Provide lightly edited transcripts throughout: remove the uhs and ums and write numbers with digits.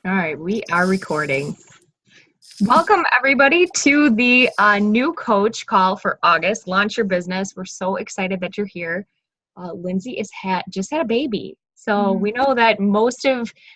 All right, we are recording. Welcome, everybody, to the new coach call for August, Launch Your Business. We're so excited that you're here. Lindsay just had a baby. So we know that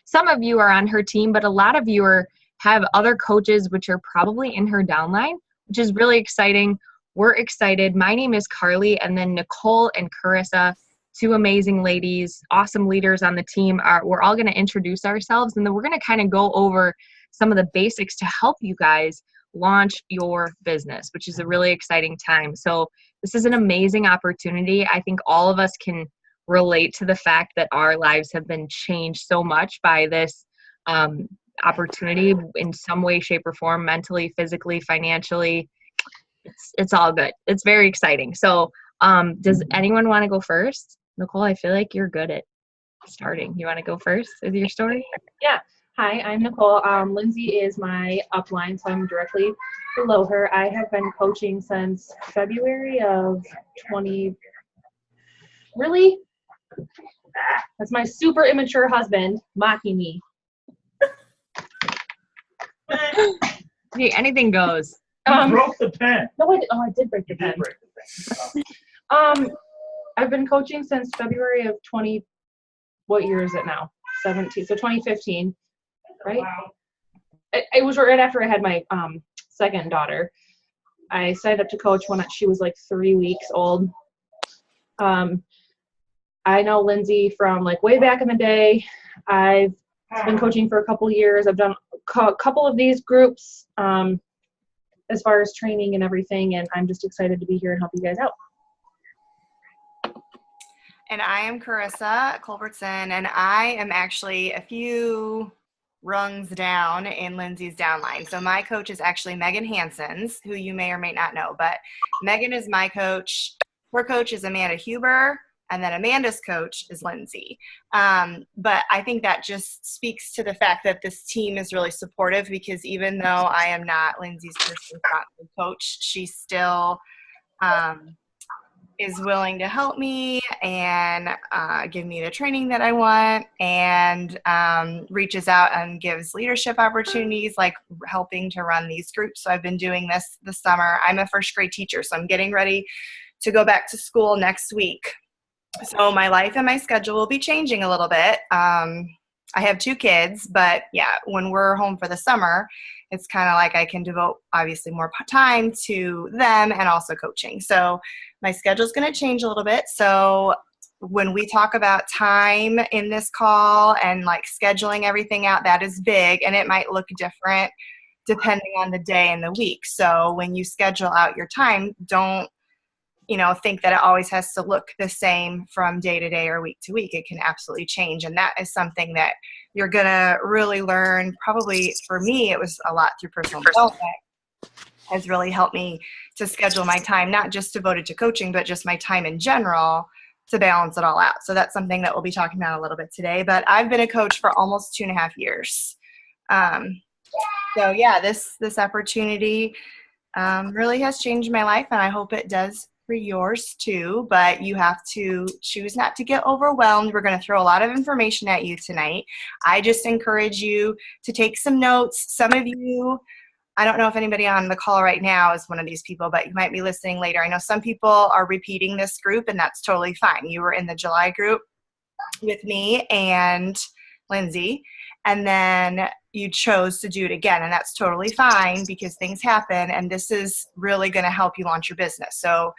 some of you are on her team, but a lot of you have other coaches which are probably in her downline, which is really exciting. We're excited. My name is Carly, and then Nicole and Carissa, two amazing ladies, awesome leaders on the team. We're all going to introduce ourselves, and then we're going to kind of go over some of the basics to help you guys launch your business, which is a really exciting time. So this is an amazing opportunity. I think all of us can relate to the fact that our lives have been changed so much by this opportunity in some way, shape, or form, mentally, physically, financially. It's all good. It's very exciting. So does anyone want to go first? Nicole, I feel like you're good at starting. You want to go first with your story? Yeah. Hi, I'm Nicole. Lindsay is my upline, so I'm directly below her. I have been coaching since February of 20. Really? That's my super immature husband mocking me. Hey, anything goes. You broke the pen. No, I did break the pen. I've been coaching since February of 20. What year is it now? 17. So 2015. Right? Wow. It was right after I had my second daughter. I signed up to coach when she was like 3 weeks old. I know Lindsay from like way back in the day. I've been coaching for a couple years. I've done a couple of these groups as far as training and everything, and I'm just excited to be here and help you guys out. And I am Carissa Culbertson, and I am actually a few rungs down in Lindsay's downline. So my coach is actually Megan Hansons, who you may or may not know, but Megan is my coach. Her coach is Amanda Huber, and then Amanda's coach is Lindsay. But I think that just speaks to the fact that this team is really supportive, because even though I am not Lindsay's personal coach, she still is willing to help me and give me the training that I want, and reaches out and gives leadership opportunities, like helping to run these groups. So I've been doing this summer. I'm a first grade teacher, so I'm getting ready to go back to school next week. So my life and my schedule will be changing a little bit. I have 2 kids, but yeah, when we're home for the summer, it's kind of like I can devote obviously more time to them and also coaching. So my schedule is going to change a little bit. So when we talk about time in this call and like scheduling everything out, that is big, and it might look different depending on the day and the week. So when you schedule out your time, don't think that it always has to look the same from day to day or week to week. It can absolutely change. And that is something that you're going to really learn. Probably for me, it was a lot through personal development. Has really helped me to schedule my time, not just devoted to coaching, but just my time in general, to balance it all out. So that's something that we'll be talking about a little bit today. But I've been a coach for almost 2.5 years. So yeah, this opportunity really has changed my life, and I hope it does for yours too. But you have to choose not to get overwhelmed. We're going to throw a lot of information at you tonight. I just encourage you to take some notes. Some of you, I don't know if anybody on the call right now is one of these people, but you might be listening later. I know some people are repeating this group, and that's totally fine. You were in the July group with me and Lindsay, and then you chose to do it again, and that's totally fine, because things happen, and this is really going to help you launch your business. So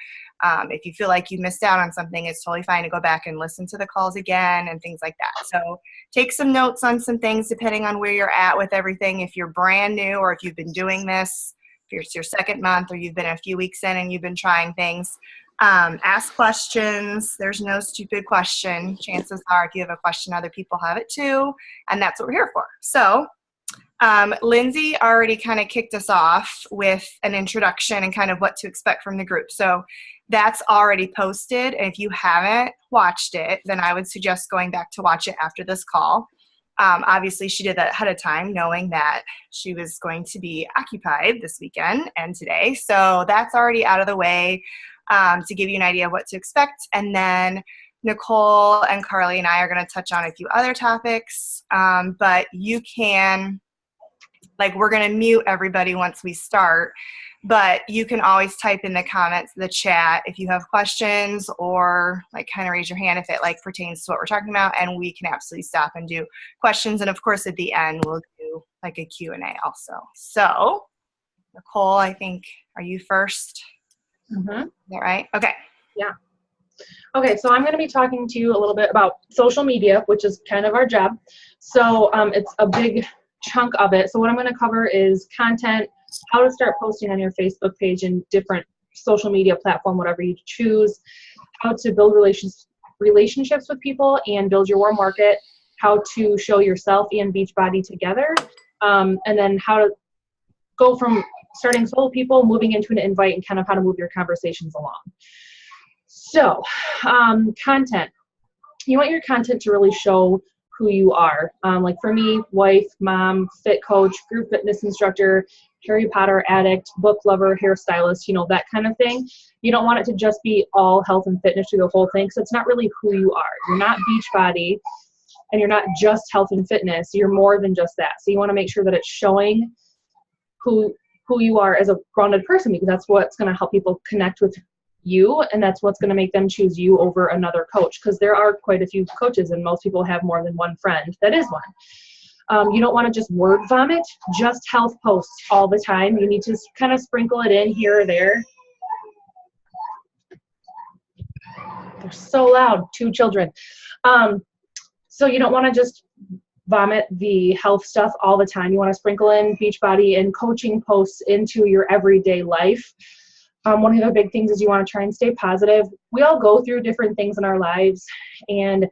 if you feel like you missed out on something, it's totally fine to go back and listen to the calls again and things like that. So take some notes on some things depending on where you're at with everything. If you're brand new, or if you've been doing this, if it's your second month, or you've been a few weeks in and you've been trying things, ask questions. There's no stupid question. Chances are, if you have a question, other people have it too, and that's what we're here for. So Lindsay already kind of kicked us off with an introduction and kind of what to expect from the group. So that's already posted. And if you haven't watched it, then I would suggest going back to watch it after this call. Obviously, she did that ahead of time, knowing that she was going to be occupied this weekend and today. So that's already out of the way, to give you an idea of what to expect. And then Nicole and Carly and I are going to touch on a few other topics, but you can, like, we're going to mute everybody once we start, but you can always type in the comments, the chat, if you have questions, or like kind of raise your hand if it like pertains to what we're talking about, and we can absolutely stop and do questions. And of course, at the end, we'll do like a Q&A also. So Nicole, I think, are you first? Mm-hmm. Is that right? Okay. Yeah. Okay, so I'm going to be talking to you a little bit about social media, which is kind of our job. So it's a big chunk of it. So what I'm going to cover is content, how to start posting on your Facebook page and different social media platform, whatever you choose, how to build relationships with people and build your warm market, how to show yourself and Beachbody together, and then how to go from starting solo people, moving into an invite, and kind of how to move your conversations along. So, content. You want your content to really show who you are. Like for me, wife, mom, fit coach, group fitness instructor, Harry Potter addict, book lover, hairstylist, you know, that kind of thing. You don't want it to just be all health and fitness through the whole thing, because it's not really who you are. You're not Beachbody, and you're not just health and fitness. You're more than just that. So you want to make sure that it's showing who you are as a grounded person, because that's what's going to help people connect with you, and that's what's going to make them choose you over another coach, because there are quite a few coaches and most people have more than one friend that is one. You don't want to just word vomit, just health posts all the time. You need to kind of sprinkle it in here or there. They're so loud, 2 children. So you don't want to just vomit the health stuff all the time. You want to sprinkle in Beachbody and coaching posts into your everyday life. One of the big things is you want to try and stay positive. We all go through different things in our lives, and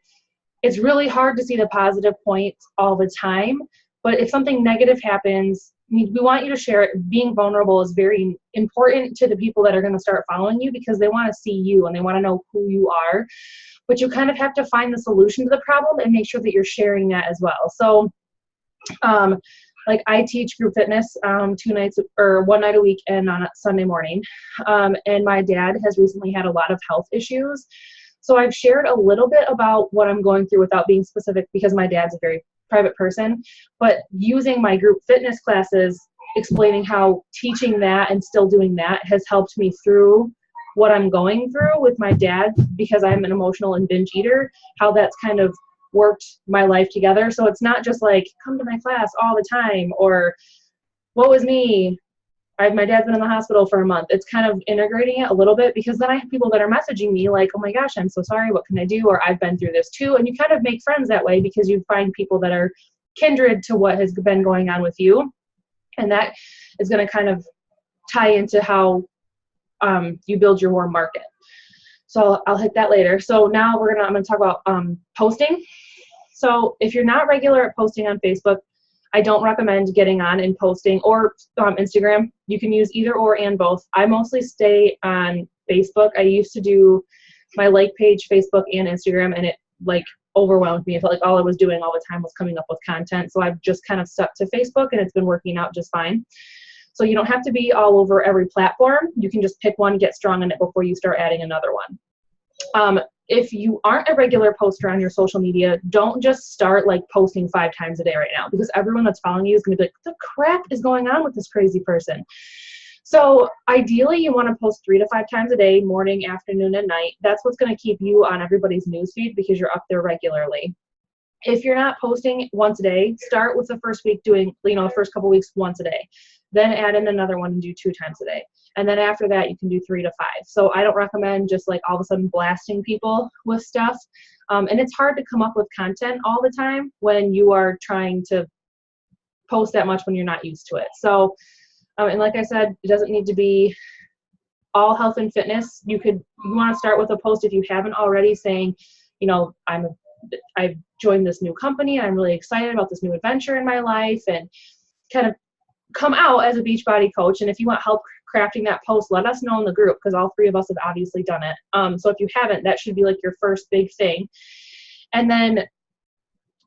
it's really hard to see the positive points all the time. But if something negative happens, we want you to share it. Being vulnerable is very important to the people that are going to start following you, because they want to see you and they want to know who you are. But you kind of have to find the solution to the problem and make sure that you're sharing that as well. So, like I teach group fitness 2 nights or 1 night a week and on a Sunday morning. And my dad has recently had a lot of health issues. So I've shared a little bit about what I'm going through without being specific, because my dad's a very private person. But using my group fitness classes, explaining how teaching that and still doing that has helped me through what I'm going through with my dad, because I'm an emotional and binge eater, how that's kind of worked my life together. So it's not just like, come to my class all the time, or what was me? My dad's been in the hospital for a month. It's kind of integrating it a little bit, because then I have people that are messaging me like, oh my gosh, I'm so sorry, what can I do? Or I've been through this too. And you kind of make friends that way, because you find people that are kindred to what has been going on with you. And that is going to kind of tie into how you build your warm market. So I'll hit that later. So now I'm going to talk about posting. So if you're not regular at posting on Facebook, I don't recommend getting on and posting, or Instagram. You can use either or and both. I mostly stay on Facebook. I used to do my like page, Facebook and Instagram, and it like overwhelmed me. I felt like all I was doing all the time was coming up with content. So I've just kind of stuck to Facebook, and it's been working out just fine. So you don't have to be all over every platform. You can just pick one, get strong in it before you start adding another one. If you aren't a regular poster on your social media, don't just start like posting 5 times a day right now, because everyone that's following you is going to be like, what the crap is going on with this crazy person? So ideally you want to post 3 to 5 times a day, morning, afternoon, and night. That's what's going to keep you on everybody's newsfeed, because you're up there regularly. If you're not posting once a day, start with the first week doing, the first couple weeks once a day. Then add in another one and do 2 times a day. And then after that, you can do 3 to 5. So I don't recommend just like all of a sudden blasting people with stuff. And it's hard to come up with content all the time when you are trying to post that much when you're not used to it. So, and like I said, it doesn't need to be all health and fitness. You want to start with a post, if you haven't already, saying, I've joined this new company. I'm really excited about this new adventure in my life, and kind of come out as a Beachbody coach. And if you want help crafting that post, let us know in the group, because all 3 of us have obviously done it. So if you haven't, that should be like your first big thing. And then,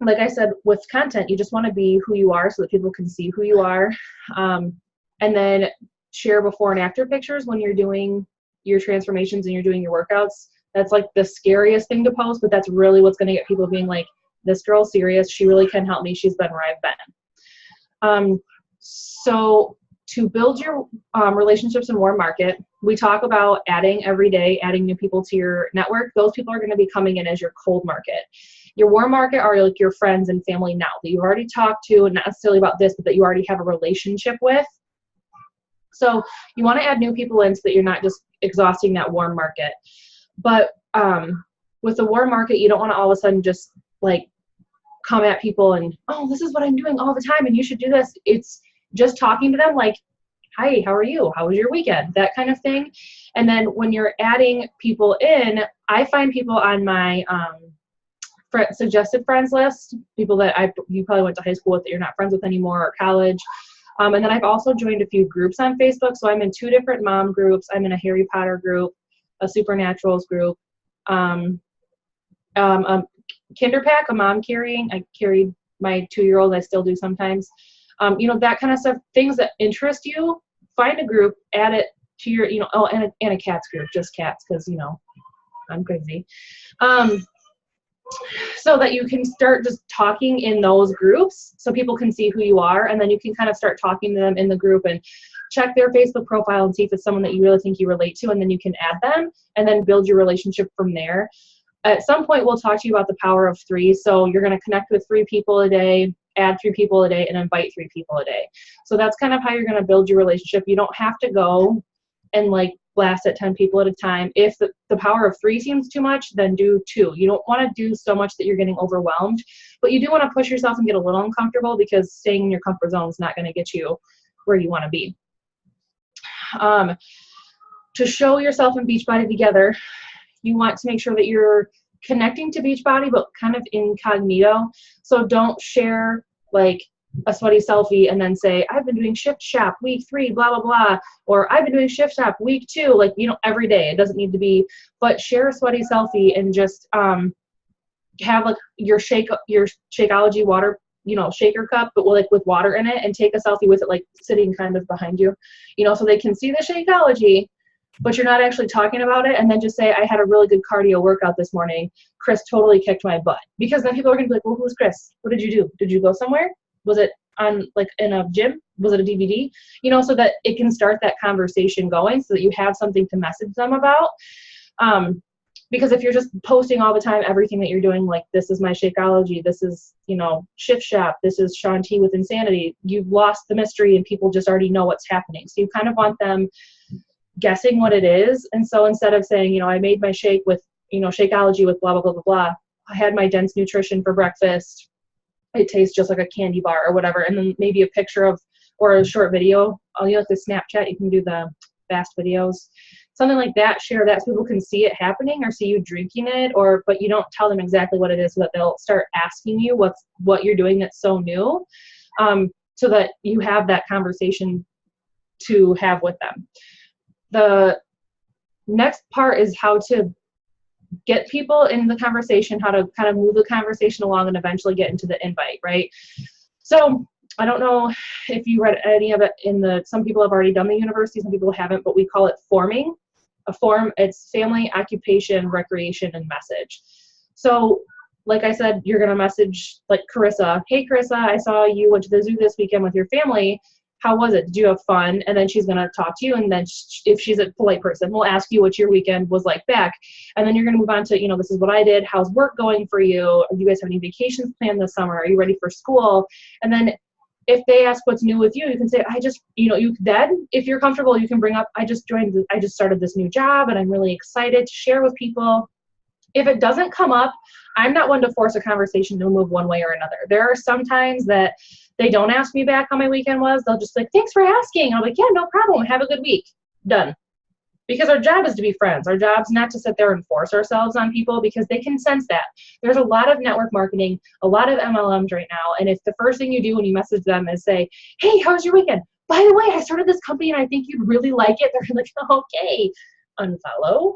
like I said, with content, you just want to be who you are so that people can see who you are. And then share before and after pictures when you're doing your transformations and you're doing your workouts. That's like the scariest thing to post, but that's really what's going to get people being like, this girl's serious. She really can help me. She's been where I've been. So to build your relationships in warm market, we talk about adding every day, adding new people to your network. Those people are going to be coming in as your cold market. Your warm market are like your friends and family now that you've already talked to, and not necessarily about this, but that you already have a relationship with. So you want to add new people in so that you're not just exhausting that warm market. But with the warm market, you don't want to all of a sudden just like come at people and, oh, this is what I'm doing all the time and you should do this. It's just talking to them like, hi, how are you? How was your weekend? That kind of thing. And then when you're adding people in, I find people on my suggested friends list, people that you probably went to high school with that you're not friends with anymore, or college. And then I've also joined a few groups on Facebook. So I'm in 2 different mom groups. I'm in a Harry Potter group, a Supernaturals group, Kinder Pack, a mom carrying. I carried my 2-year-old. I still do sometimes. That kind of stuff, things that interest you, find a group, add it to your, and a cats group, just cats, because, I'm crazy. So that you can start just talking in those groups so people can see who you are, and then you can kind of start talking to them in the group and check their Facebook profile and see if it's someone that you really think you relate to, and then you can add them and then build your relationship from there. At some point, we'll talk to you about the power of 3. So you're going to connect with 3 people a day, add 3 people a day, and invite 3 people a day. So that's kind of how you're going to build your relationship. You don't have to go and like blast at 10 people at a time. If the power of 3 seems too much, then do 2. You don't want to do so much that you're getting overwhelmed, but you do want to push yourself and get a little uncomfortable, because staying in your comfort zone is not going to get you where you want to be. To show yourself and Beachbody together, you want to make sure that you're connecting to Beachbody, but kind of incognito. So don't share like a sweaty selfie and then say, I've been doing Shift Shop week 3, blah, blah, blah. Or I've been doing Shift Shop week 2, like, every day. It doesn't need to be, but share a sweaty selfie and just have like your Shakeology water, shaker cup, but like with water in it, and take a selfie with it, like sitting kind of behind you, so they can see the Shakeology, but you're not actually talking about it. And then just say, I had a really good cardio workout this morning. Chris totally kicked my butt. Because then people are going to be like, well, who's Chris? What did you do? Did you go somewhere? Was it on like in a gym? Was it a DVD? So that it can start that conversation going, so that you have something to message them about. Because if you're just posting all the time everything that you're doing, like, this is my Shakeology, this is, Shift Shop, this is Shaun T with Insanity, you've lost the mystery and people just already know what's happening. So you kind of want them guessing what it is. And so instead of saying, I made my shake with, Shakeology with blah, blah, blah, blah, blah, I had my dense nutrition for breakfast, it tastes just like a candy bar or whatever, and then maybe a picture of, or a short video, like the Snapchat, you can do the fast videos, something like that, share that so people can see it happening or see you drinking it, but you don't tell them exactly what it is, so that they'll start asking you what you're doing that's so new, so that you have that conversation to have with them. The next part is how to get people in the conversation, how to kind of move the conversation along and eventually get into the invite, right? So I don't know if you read any of it some people have already done the university, some people haven't, but we call it forming. It's family, occupation, recreation, and message. So like I said, you're going to message like Carissa, hey Carissa, I saw you went to the zoo this weekend with your family. How was it? Did you have fun? And then she's going to talk to you. And then if she's a polite person, we'll ask you what your weekend was like back. And then you're going to move on to, this is what I did. How's work going for you? Do you guys have any vacations planned this summer? Are you ready for school? And then if they ask what's new with you, you can say, if you're comfortable, you can bring up, I just started this new job and I'm really excited to share with people. If it doesn't come up, I'm not one to force a conversation to move one way or another. There are some times that they don't ask me back how my weekend was. They'll just like, thanks for asking. I'm like, yeah, no problem. Have a good week. Done. Because our job is to be friends. Our job's not to sit there and force ourselves on people, because they can sense that. There's a lot of network marketing, a lot of MLMs right now. And if the first thing you do when you message them is say, hey, how was your weekend? By the way, I started this company and I think you'd really like it. They're like, okay, unfollow.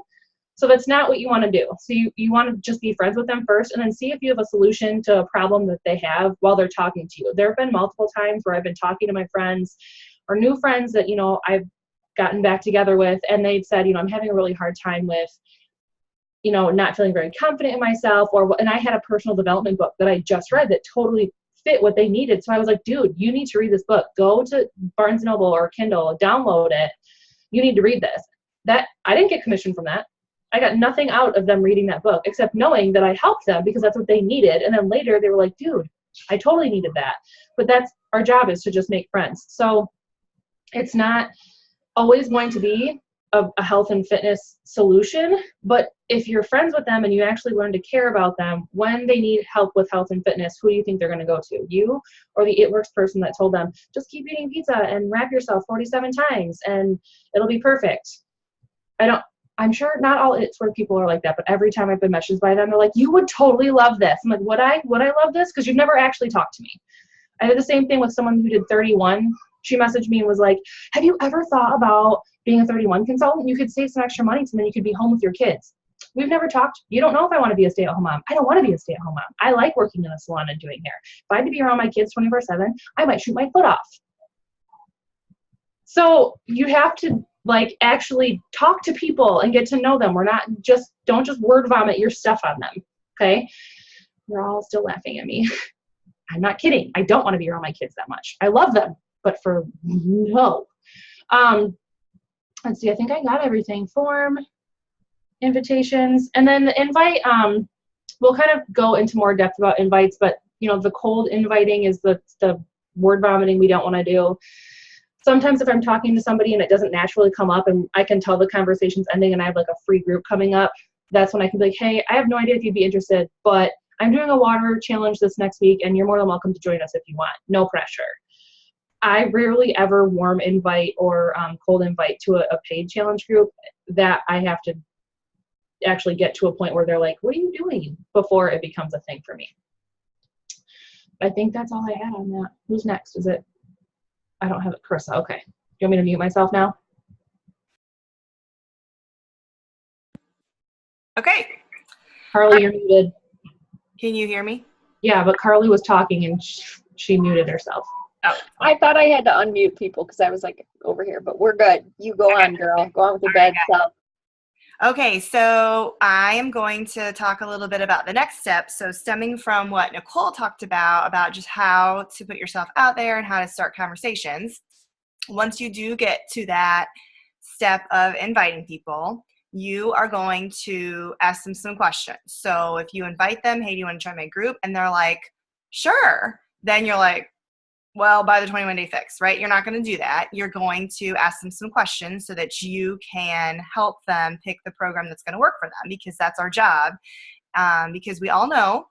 So that's not what you want to do. So you want to just be friends with them first, and then see if you have a solution to a problem that they have while they're talking to you. There have been multiple times where I've been talking to my friends or new friends that, I've gotten back together with, and they've said, I'm having a really hard time with not feeling very confident in myself, and I had a personal development book that I just read that totally fit what they needed. So I was like, dude, you need to read this book. Go to Barnes & Noble or Kindle, download it. You need to read this. That I didn't get commission from that. I got nothing out of them reading that book except knowing that I helped them because that's what they needed. And then later they were like, dude, I totally needed that. But that's our job, is to just make friends. So it's not always going to be a health and fitness solution, but if you're friends with them and you actually learn to care about them when they need help with health and fitness, who do you think they're going to go to? You or the It Works person that told them, just keep eating pizza and wrap yourself 47 times and it'll be perfect. I'm sure not all It's Work people are like that, but every time I've been messaged by them, they're like, you would totally love this. I'm like, would I love this? Because you've never actually talked to me. I did the same thing with someone who did 31. She messaged me and was like, have you ever thought about being a 31 consultant? You could save some extra money and then you could be home with your kids. We've never talked. You don't know if I want to be a stay-at-home mom. I don't want to be a stay-at-home mom. I like working in a salon and doing hair. If I had to be around my kids 24/7, I might shoot my foot off. So you have to actually talk to people and get to know them. Don't just word vomit your stuff on them. Okay. You're all still laughing at me. I'm not kidding. I don't want to be around my kids that much. I love them, but no. Let's see. I think I got everything. Form, invitations, and then the invite. We'll kind of go into more depth about invites, but the cold inviting is the word vomiting we don't want to do. Sometimes if I'm talking to somebody and it doesn't naturally come up and I can tell the conversation's ending and I have a free group coming up, that's when I can be like, hey, I have no idea if you'd be interested, but I'm doing a water challenge this next week and you're more than welcome to join us if you want. No pressure. I rarely ever warm invite or cold invite to a paid challenge group. That I have to actually get to a point where they're like, what are you doing, before it becomes a thing for me. I think that's all I had on that. Who's next? Is it? I don't have it. Carissa. Okay. Do you want me to mute myself now? Okay. Carly, you're muted. Can you hear me? Yeah, but Carly was talking and she muted herself. Oh, I thought I had to unmute people because I was over here, but we're good. You go on, girl. Go on with your bad self. Okay, so I am going to talk a little bit about the next step. So stemming from what Nicole talked about just how to put yourself out there and how to start conversations. Once you do get to that step of inviting people, you are going to ask them some questions. So if you invite them, hey, do you want to join my group? And they're like, sure. Then you're like, well, buy the 21-day fix, right? You're not going to do that. You're going to ask them some questions so that you can help them pick the program that's going to work for them, because that's our job. Because we all know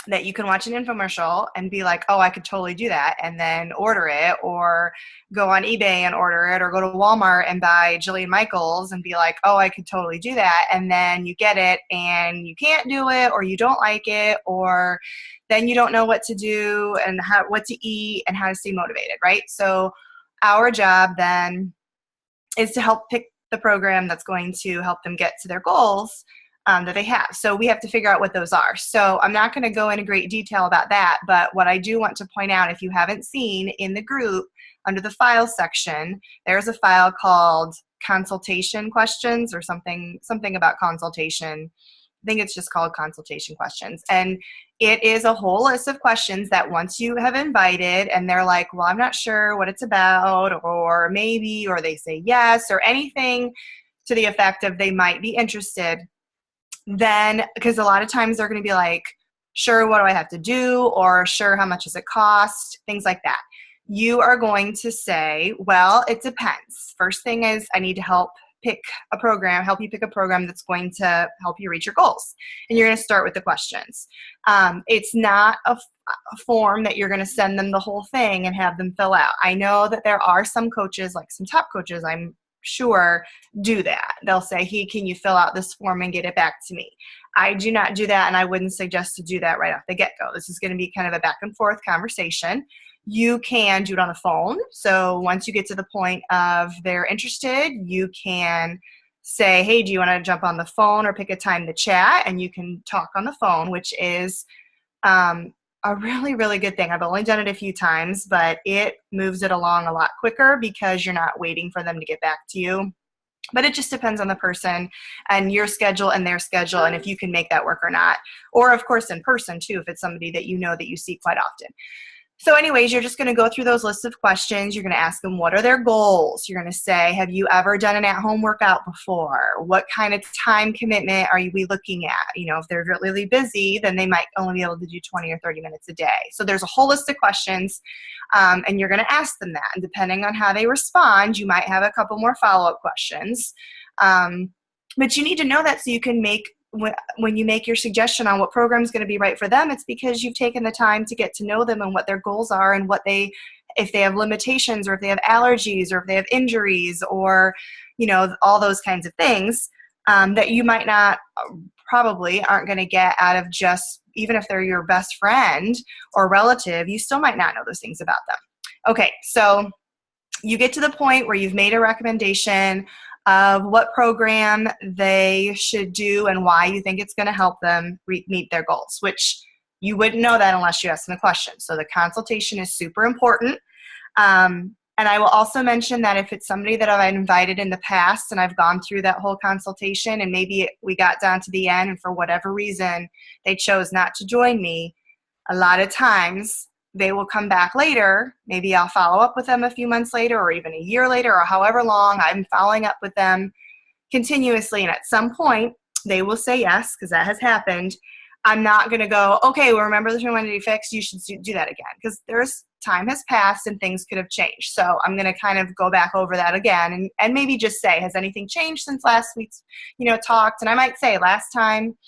that you can watch an infomercial and be like, oh, I could totally do that, and then order it, or go on eBay and order it, or go to Walmart and buy Jillian Michaels and be like, oh, I could totally do that, and then you get it and you can't do it, or you don't like it, or then you don't know what to do and what to eat and how to stay motivated, right? So our job then is to help pick the program that's going to help them get to their goals that they have. So we have to figure out what those are. So I'm not going to go into great detail about that, but what I do want to point out, if you haven't seen in the group, under the file section, there's a file called consultation questions, or something about consultation. I think it's just called consultation questions. And it is a whole list of questions that once you have invited and they're like, well, I'm not sure what it's about, or maybe, or they say yes, or anything to the effect of they might be interested, then, because a lot of times they're going to be like, sure, what do I have to do? Or sure, how much does it cost? Things like that. You are going to say, well, it depends. First thing is, I need to help you pick a program that's going to help you reach your goals. And you're going to start with the questions. It's not a form that you're going to send them the whole thing and have them fill out. I know that there are some coaches, like some top coaches, I'm sure, do that. They'll say, hey, can you fill out this form and get it back to me? I do not do that, and I wouldn't suggest to do that right off the get-go. This is going to be kind of a back and forth conversation. You can do it on the phone. So once you get to the point of they're interested, you can say, hey, do you want to jump on the phone, or pick a time to chat, and you can talk on the phone, which is a really, really good thing. I've only done it a few times, but it moves it along a lot quicker because you're not waiting for them to get back to you. But it just depends on the person and your schedule and their schedule, and if you can make that work or not. Or, of course, in person, too, if it's somebody that you know that you see quite often. So anyways, you're just going to go through those lists of questions. You're going to ask them, what are their goals? You're going to say, have you ever done an at-home workout before? What kind of time commitment are we looking at? You know, if they're really busy, then they might only be able to do 20 or 30 minutes a day. So there's a whole list of questions, and you're going to ask them that. And depending on how they respond, you might have a couple more follow-up questions. But you need to know that so you can make, when you make your suggestion on what program is going to be right for them, it's because you've taken the time to get to know them and what their goals are and what if they have limitations or if they have allergies or if they have injuries or, you know, all those kinds of things that you might not, probably aren't going to get out of just, even if they're your best friend or relative, you still might not know those things about them. Okay, so you get to the point where you've made a recommendation of what program they should do and why you think it's going to help them meet their goals, which you wouldn't know that unless you ask them a question. So the consultation is super important. And I will also mention that if it's somebody that I've invited in the past and I've gone through that whole consultation and maybe we got down to the end and for whatever reason they chose not to join me, a lot of times they will come back later. Maybe I'll follow up with them a few months later or even a year later or however long I'm following up with them continuously. And at some point, they will say yes, because that has happened. I'm not going to go, okay, well, remember the 21-day fix? You should do that again, because time has passed and things could have changed. So I'm going to kind of go back over that again and maybe just say, has anything changed since last week's, talked? And I might say, last time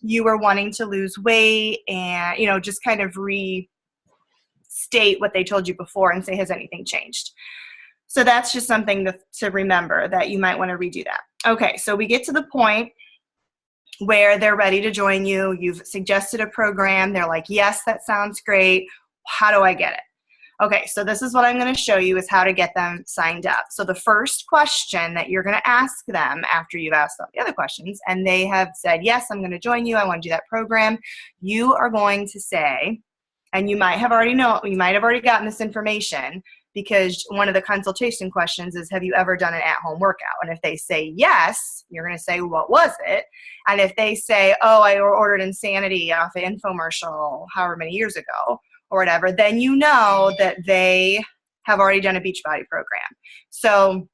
you were wanting to lose weight and, just kind of state what they told you before and say, has anything changed? So that's just something to remember, that you might want to redo that. Okay, so we get to the point where they're ready to join you. You've suggested a program. They're like, yes, that sounds great. How do I get it? Okay, so this is what I'm going to show you, is how to get them signed up. So the first question that you're going to ask them after you've asked all the other questions and they have said, yes, I'm going to join you, I want to do that program, you are going to say, and you might have already gotten this information, because one of the consultation questions is, have you ever done an at-home workout? And if they say yes, you're going to say, what was it? And if they say, oh, I ordered Insanity off an infomercial however many years ago or whatever, then you know that they have already done a Beachbody program. So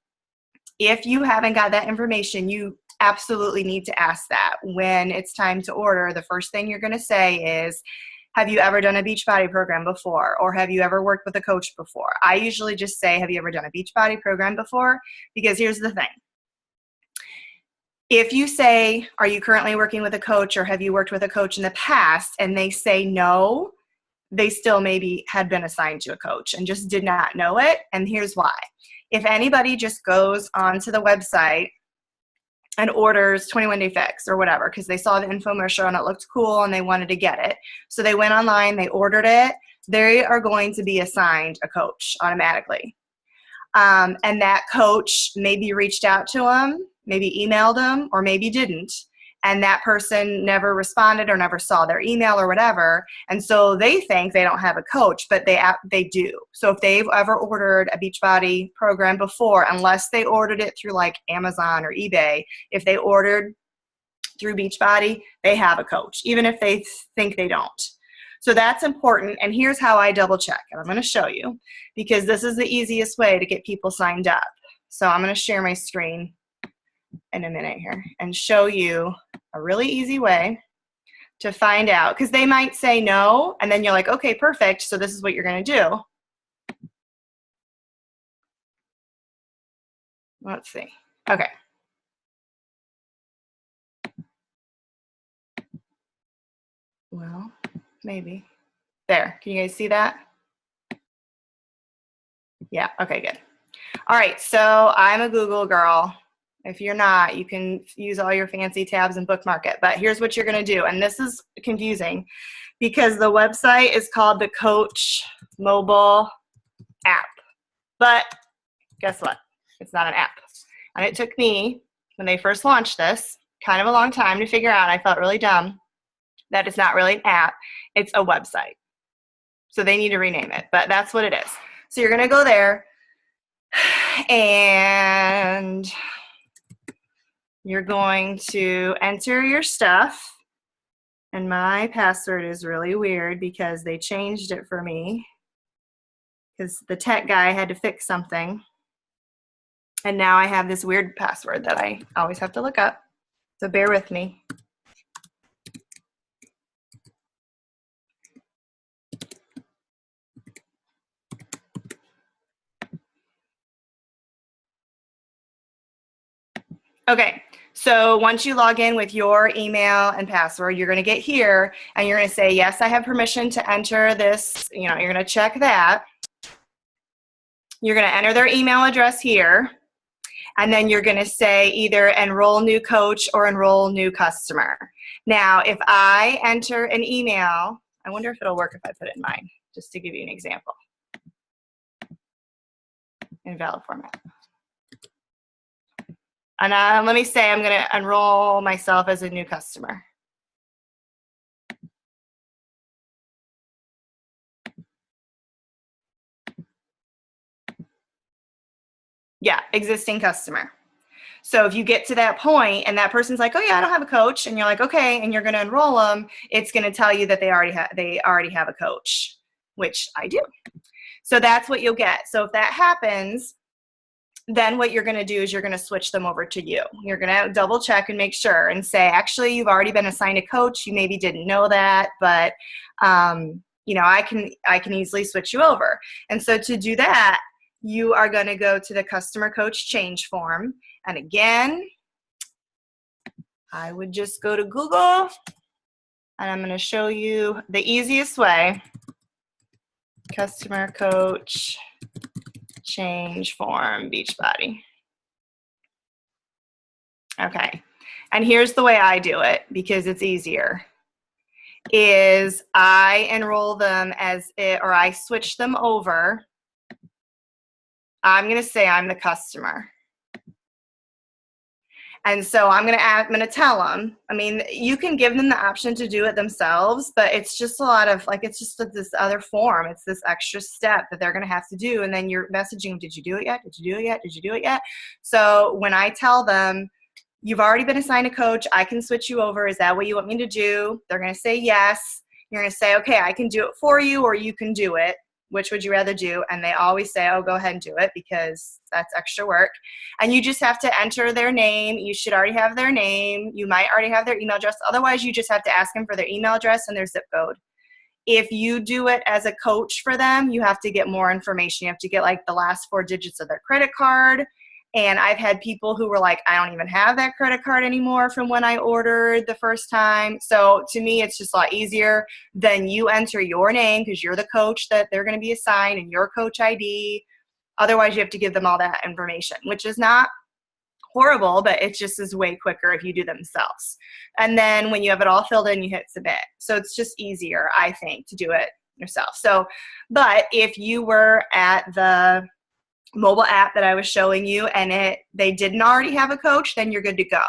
if you haven't got that information, you absolutely need to ask that. When it's time to order, the first thing you're going to say is, have you ever done a Beachbody program before? Or have you ever worked with a coach before? I usually just say, have you ever done a Beachbody program before? Because here's the thing. If you say, are you currently working with a coach, or have you worked with a coach in the past, and they say no, they still maybe had been assigned to a coach and just did not know it. And here's why. If anybody just goes onto the website and orders 21-day fix or whatever, because they saw the infomercial and it looked cool and they wanted to get it. So they went online, they ordered it, they are going to be assigned a coach automatically. And that coach maybe reached out to them, maybe emailed them, or maybe didn't. And that person never responded or never saw their email or whatever. And so they think they don't have a coach, but they do. So if they've ever ordered a Beachbody program before, unless they ordered it through like Amazon or eBay, if they ordered through Beachbody, they have a coach, even if they think they don't. So that's important. And here's how I double check. And I'm going to show you, because this is the easiest way to get people signed up. So I'm going to share my screen in a minute here and show you a really easy way to find out, because they might say no, and then you're like, okay, perfect, so this is what you're going to do. Let's see. Okay. Well, maybe. There. Can you guys see that? Yeah. Okay, good. All right. So I'm a Google girl. If you're not, you can use all your fancy tabs and bookmark it. But here's what you're going to do. And this is confusing because the website is called the Coach Mobile app. But guess what? It's not an app. And it took me, when they first launched this, kind of a long time to figure out. I felt really dumb that it's not really an app. It's a website. So they need to rename it. But that's what it is. So you're going to go there and you're going to enter your stuff. And my password is really weird because they changed it for me because the tech guy had to fix something. And now I have this weird password that I always have to look up. So bear with me. Okay, so once you log in with your email and password, you're going to get here and you're going to say, yes, I have permission to enter this. You know, you're going to check that. You're going to enter their email address here. And then you're going to say either enroll new coach or enroll new customer. Now, if I enter an email, I wonder if it'll work if I put it in mine, just to give you an example. Invalid format. And let me say I'm going to enroll myself as a new customer. Yeah, existing customer. So if you get to that point and that person's like, oh yeah, I don't have a coach, and you're like, okay, and you're going to enroll them, it's going to tell you that they already have a coach, which I do. So that's what you'll get. So if that happens, then what you're going to do is you're going to switch them over to you. You're going to double check and make sure and say, actually, you've already been assigned a coach. You maybe didn't know that, but you know, I can easily switch you over. And so to do that, you are going to go to the customer coach change form. And again, I would just go to Google and I'm going to show you the easiest way. Customer coach change form, Beachbody. Okay, and here's the way I do it because it's easier. Is I enroll them as it, or I switch them over. I'm going to say I'm the customer. And so I'm going to tell them, I mean, you can give them the option to do it themselves, but it's just a lot of, like, it's just this other form. It's this extra step that they're going to have to do. And then you're messaging them, did you do it yet? Did you do it yet? Did you do it yet? So when I tell them, you've already been assigned a coach, I can switch you over. Is that what you want me to do? They're going to say yes. You're going to say, okay, I can do it for you, or you can do it. Which would you rather do? And they always say, oh, go ahead and do it because that's extra work. And you just have to enter their name. You should already have their name. You might already have their email address. Otherwise, you just have to ask them for their email address and their zip code. If you do it as a coach for them, you have to get more information. You have to get like the last 4 digits of their credit card. And I've had people who were like, I don't even have that credit card anymore from when I ordered the first time. So to me, it's just a lot easier than you enter your name because you're the coach that they're going to be assigned and your coach ID. Otherwise, you have to give them all that information, which is not horrible, but it just is way quicker if you do themselves. And then when you have it all filled in, you hit submit. So it's just easier, I think, to do it yourself. So, but if you were at the mobile app that I was showing you and they didn't already have a coach, then you're good to go.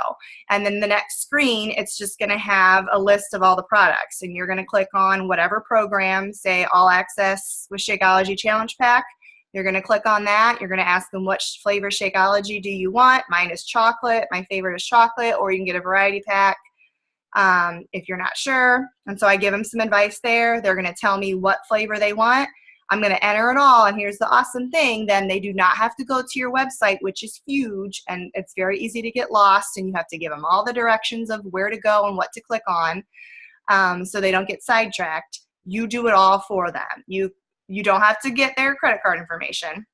And then the next screen, it's just going to have a list of all the products, and you're going to click on whatever program, say All Access with Shakeology Challenge Pack. You're going to click on that. You're going to ask them which flavor Shakeology do you want. Mine is chocolate. My favorite is chocolate, or you can get a variety pack if you're not sure. And so I give them some advice there. They're going to tell me what flavor they want. I'm going to enter it all, and here's the awesome thing. Then they do not have to go to your website, which is huge, and it's very easy to get lost, and you have to give them all the directions of where to go and what to click on so they don't get sidetracked. You do it all for them. You don't have to get their credit card information.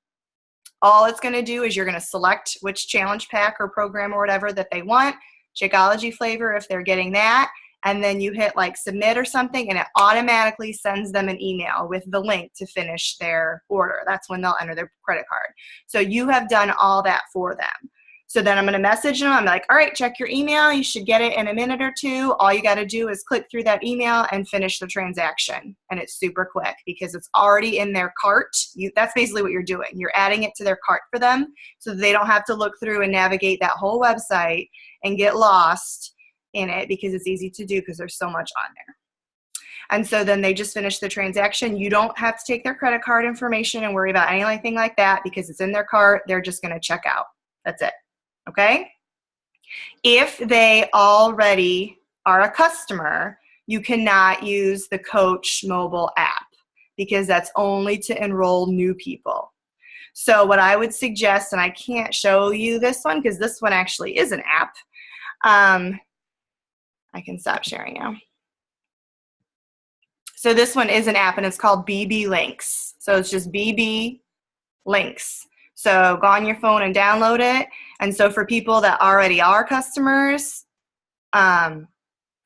All it's going to do is you're going to select which challenge pack or program or whatever that they want, Shakeology flavor if they're getting that, and then you hit like submit or something, and it automatically sends them an email with the link to finish their order. That's when they'll enter their credit card. So you have done all that for them. So then I'm going to message them. I'm like, all right, check your email. You should get it in a minute or two. All you got to do is click through that email and finish the transaction. And it's super quick because it's already in their cart. That's basically what you're doing. You're adding it to their cart for them so they don't have to look through and navigate that whole website and get lost in it, because it's easy to do because there's so much on there. And so then they just finish the transaction. You don't have to take their credit card information and worry about anything like that because it's in their cart. They're just going to check out. That's it. Okay? If they already are a customer, you cannot use the Coach mobile app because that's only to enroll new people. So what I would suggest, and I can't show you this one because this one actually is an app. I can stop sharing now. So this one is an app and it's called BB Links. So it's just BB Links. So go on your phone and download it. And so for people that already are customers,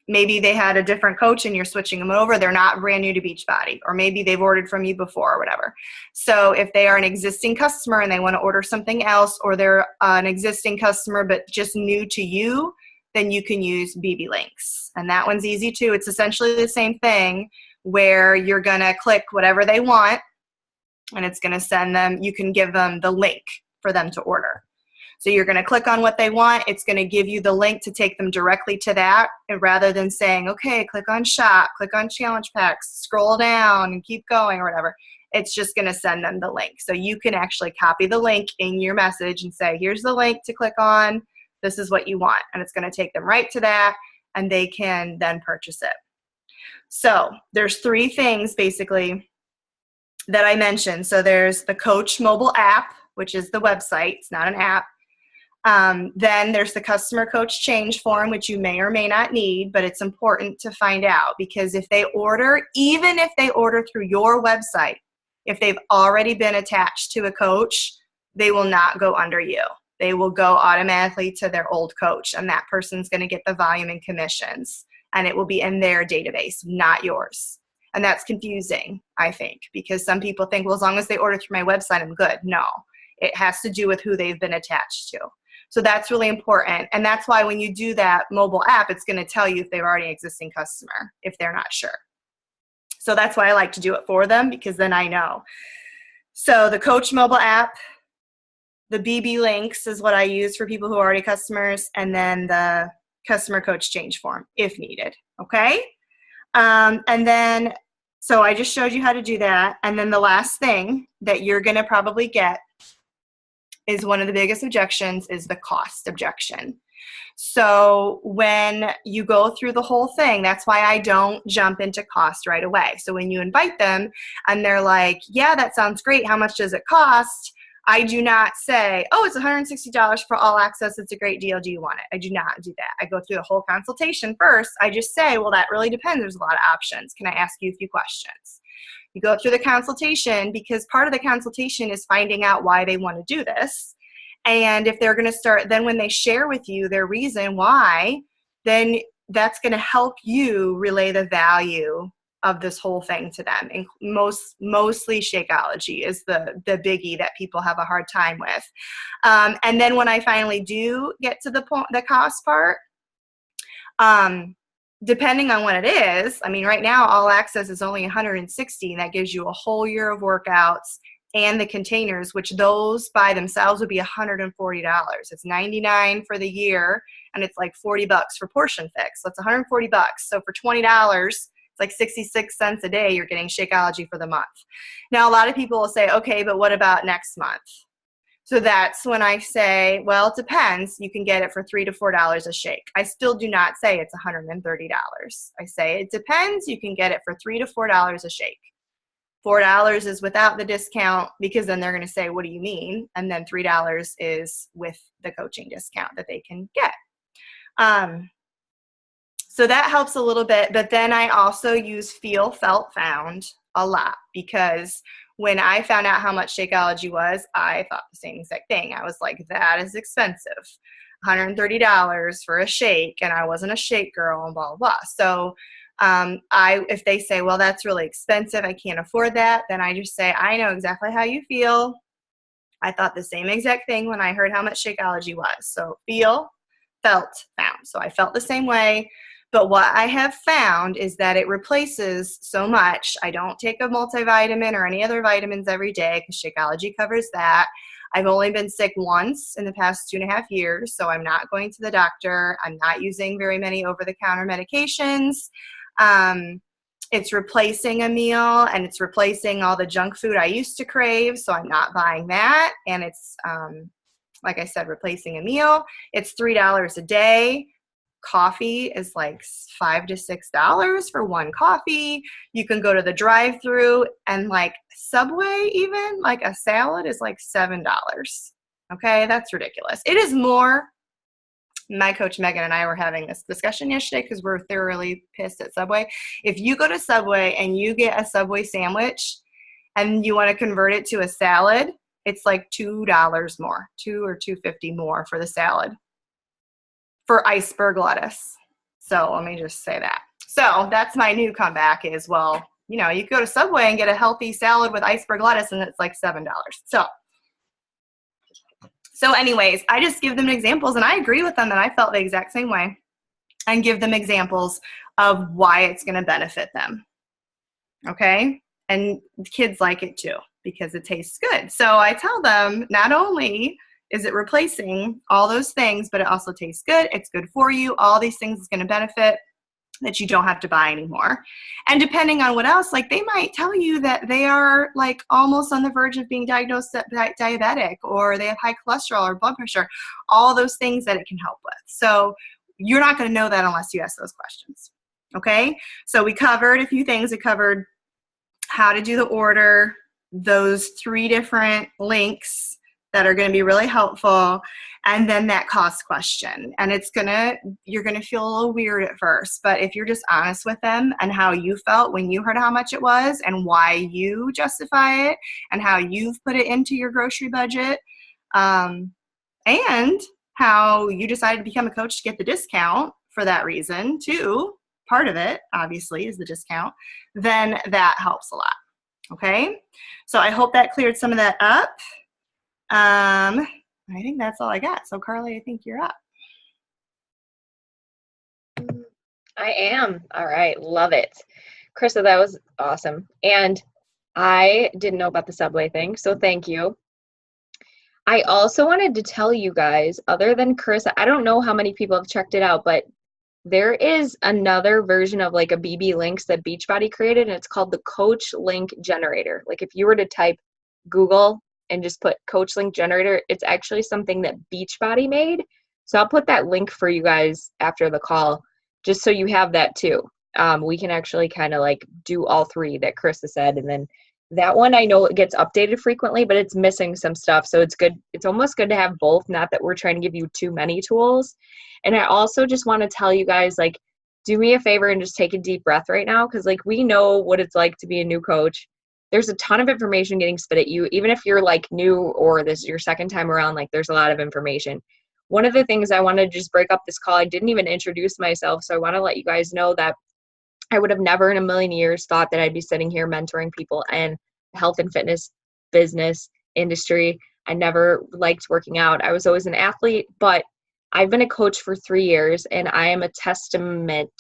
maybe they had a different coach and you're switching them over. They're not brand new to Beachbody, or maybe they've ordered from you before or whatever. So if they are an existing customer and they want to order something else, or they're an existing customer but just new to you, then you can use BB Links. And that one's easy too. It's essentially the same thing where you're going to click whatever they want and it's going to send them, you can give them the link for them to order. So you're going to click on what they want. It's going to give you the link to take them directly to that. And rather than saying, okay, click on shop, click on challenge packs, scroll down and keep going or whatever, it's just going to send them the link. So you can actually copy the link in your message and say, here's the link to click on. This is what you want. And it's going to take them right to that and they can then purchase it. So there's 3 things basically that I mentioned. So there's the Coach mobile app, which is the website. It's not an app. Then there's the customer coach change form, which you may or may not need, but it's important to find out because if they order, even if they order through your website, if they've already been attached to a coach, they will not go under you. They will go automatically to their old coach, and that person's going to get the volume and commissions, and it will be in their database, not yours. And that's confusing, I think, because some people think, well, as long as they order through my website, I'm good. No, it has to do with who they've been attached to. So that's really important. And that's why when you do that mobile app, it's going to tell you if they're already an existing customer, if they're not sure. So that's why I like to do it for them, because then I know. So the Coach mobile app, the BB Links is what I use for people who are already customers, and then the customer coach change form if needed. Okay. And then, so I just showed you how to do that. And then the last thing that you're going to probably get is one of the biggest objections is the cost objection. So when you go through the whole thing, that's why I don't jump into cost right away. So when you invite them and they're like, yeah, that sounds great. How much does it cost? I do not say, oh, it's $160 for all access. It's a great deal. Do you want it? I do not do that. I go through the whole consultation first. I just say, well, that really depends. There's a lot of options. Can I ask you a few questions? You go through the consultation because part of the consultation is finding out why they want to do this. And if they're going to start, then when they share with you their reason why, then that's going to help you relay the value of this whole thing to them. And mostly Shakeology is the biggie that people have a hard time with. And then when I finally do get to the cost part, depending on what it is, I mean, right now all access is only $160, and that gives you a whole year of workouts and the containers, which those by themselves would be $140. It's $99 for the year, and it's like $40 for Portion Fix. So it's $140. So for $20, it's like 66 cents a day, you're getting Shakeology for the month. Now, a lot of people will say, okay, but what about next month? So that's when I say, well, it depends. You can get it for $3 to $4 a shake. I still do not say it's $130. I say it depends. You can get it for $3 to $4 a shake. $4 is without the discount, because then they're going to say, what do you mean? And then $3 is with the coaching discount that they can get. So that helps a little bit. But then I also use Feel, Felt, Found a lot, because when I found out how much Shakeology was, I thought the same exact thing. I was like, that is expensive. $130 for a shake, and I wasn't a shake girl, and blah, blah, blah. So if they say, well, that's really expensive, I can't afford that, then I just say, I know exactly how you feel. I thought the same exact thing when I heard how much Shakeology was. So Feel, Felt, Found. So I felt the same way. But what I have found is that it replaces so much. I don't take a multivitamin or any other vitamins every day, because Shakeology covers that. I've only been sick once in the past 2.5 years, so I'm not going to the doctor. I'm not using very many over-the-counter medications. It's replacing a meal, and it's replacing all the junk food I used to crave, so I'm not buying that. And it's like I said, replacing a meal. It's $3 a day. Coffee is like $5 to $6 for one coffee. You can go to the drive-through, and like Subway, even like a salad is like $7. Okay, that's ridiculous. It is more. My coach Megan and I were having this discussion yesterday because we're thoroughly pissed at Subway. If you go to Subway and you get a Subway sandwich and you want to convert it to a salad, it's like $2 more, $2 or $2.50 more for the salad for iceberg lettuce. So let me just say that. So that's my new comeback is, well, you know, you could go to Subway and get a healthy salad with iceberg lettuce and it's like $7. So anyways, I just give them examples, and I agree with them that I felt the exact same way, and give them examples of why it's going to benefit them. Okay? And kids like it too because it tastes good. So I tell them not only is it replacing all those things, but it also tastes good. It's good for you. All these things is going to benefit that you don't have to buy anymore. And depending on what else, like they might tell you that they are like almost on the verge of being diagnosed diabetic, or they have high cholesterol or blood pressure, all those things that it can help with. So you're not going to know that unless you ask those questions. Okay. So we covered a few things. We covered how to do the order, those 3 different links that are going to be really helpful, and then that cost question. And you're going to feel a little weird at first, but if you're just honest with them and how you felt when you heard how much it was and why you justify it and how you've put it into your grocery budget, and how you decided to become a coach to get the discount for that reason too, part of it obviously is the discount, then that helps a lot. Okay. So I hope that cleared some of that up. I think that's all I got. So Carly, I think you're up. I am. All right. Love it. Krista, that was awesome. And I didn't know about the Subway thing, so thank you. I also wanted to tell you guys, other than Krista, I don't know how many people have checked it out, but there is another version of like a BB Links that Beachbody created, and it's called the Coach Link Generator. Like if you were to type Google and just put Coach Link Generator, it's actually something that Beachbody made. So I'll put that link for you guys after the call, just so you have that too. We can actually kind of like do all 3 that Krista said. And then that one, I know it gets updated frequently, but it's missing some stuff. So it's good. It's almost good to have both. Not that we're trying to give you too many tools. And I also just want to tell you guys, like, do me a favor and just take a deep breath right now. Cause like, we know what it's like to be a new coach. There's a ton of information getting spit at you. Even if you're like new or this is your second time around, like there's a lot of information. One of the things I wanted to just break up this call, I didn't even introduce myself. So I want to let you guys know that I would have never in a million years thought that I'd be sitting here mentoring people in the health and fitness business industry. I never liked working out. I was always an athlete, but I've been a coach for 3 years, and I am a testimonial,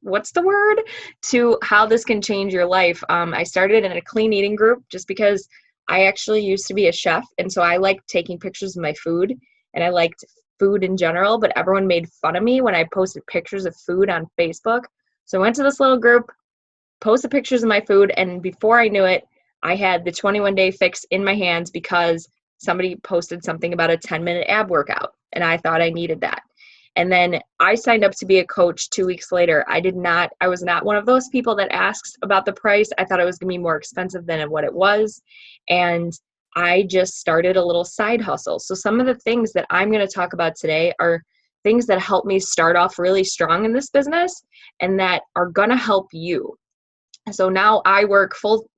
what's the word, to how this can change your life. I started in a clean eating group just because I actually used to be a chef, and so I liked taking pictures of my food, and I liked food in general, but everyone made fun of me when I posted pictures of food on Facebook. So I went to this little group, posted pictures of my food, and before I knew it, I had the 21-day fix in my hands because somebody posted something about a 10-minute ab workout, and I thought I needed that. And then I signed up to be a coach 2 weeks later. I was not one of those people that asks about the price. I thought it was going to be more expensive than what it was. And I just started a little side hustle. So some of the things that I'm going to talk about today are things that helped me start off really strong in this business and that are going to help you. So now I work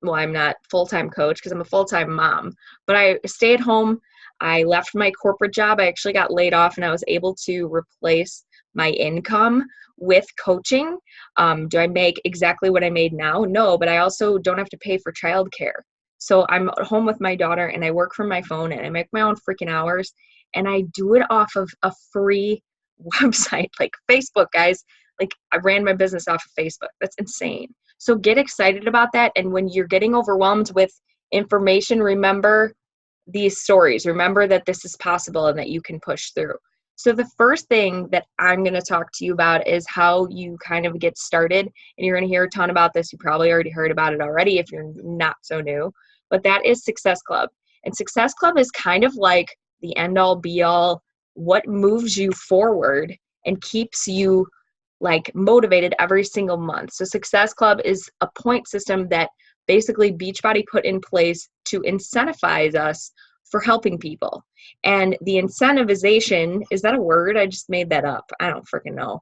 I'm not full-time coach because I'm a full-time mom, but I stay at home. I left my corporate job. I actually got laid off, and I was able to replace my income with coaching. Do I make exactly what I made now? No, but I also don't have to pay for childcare. So I'm at home with my daughter, and I work from my phone, and I make my own freaking hours, and I do it off of a free website like Facebook, guys. Like I ran my business off of Facebook. That's insane. So get excited about that. And when you're getting overwhelmed with information, remember these stories. Remember that this is possible and that you can push through. So the first thing that I'm going to talk to you about is how you kind of get started. And you're going to hear a ton about this. You probably already heard about it already if you're not so new. But that is Success Club. And Success Club is kind of like the end all be all, what moves you forward and keeps you like motivated every single month. So Success Club is a point system that basically Beachbody put in place to incentivize us for helping people. And the incentivization, is that a word? I just made that up. I don't freaking know.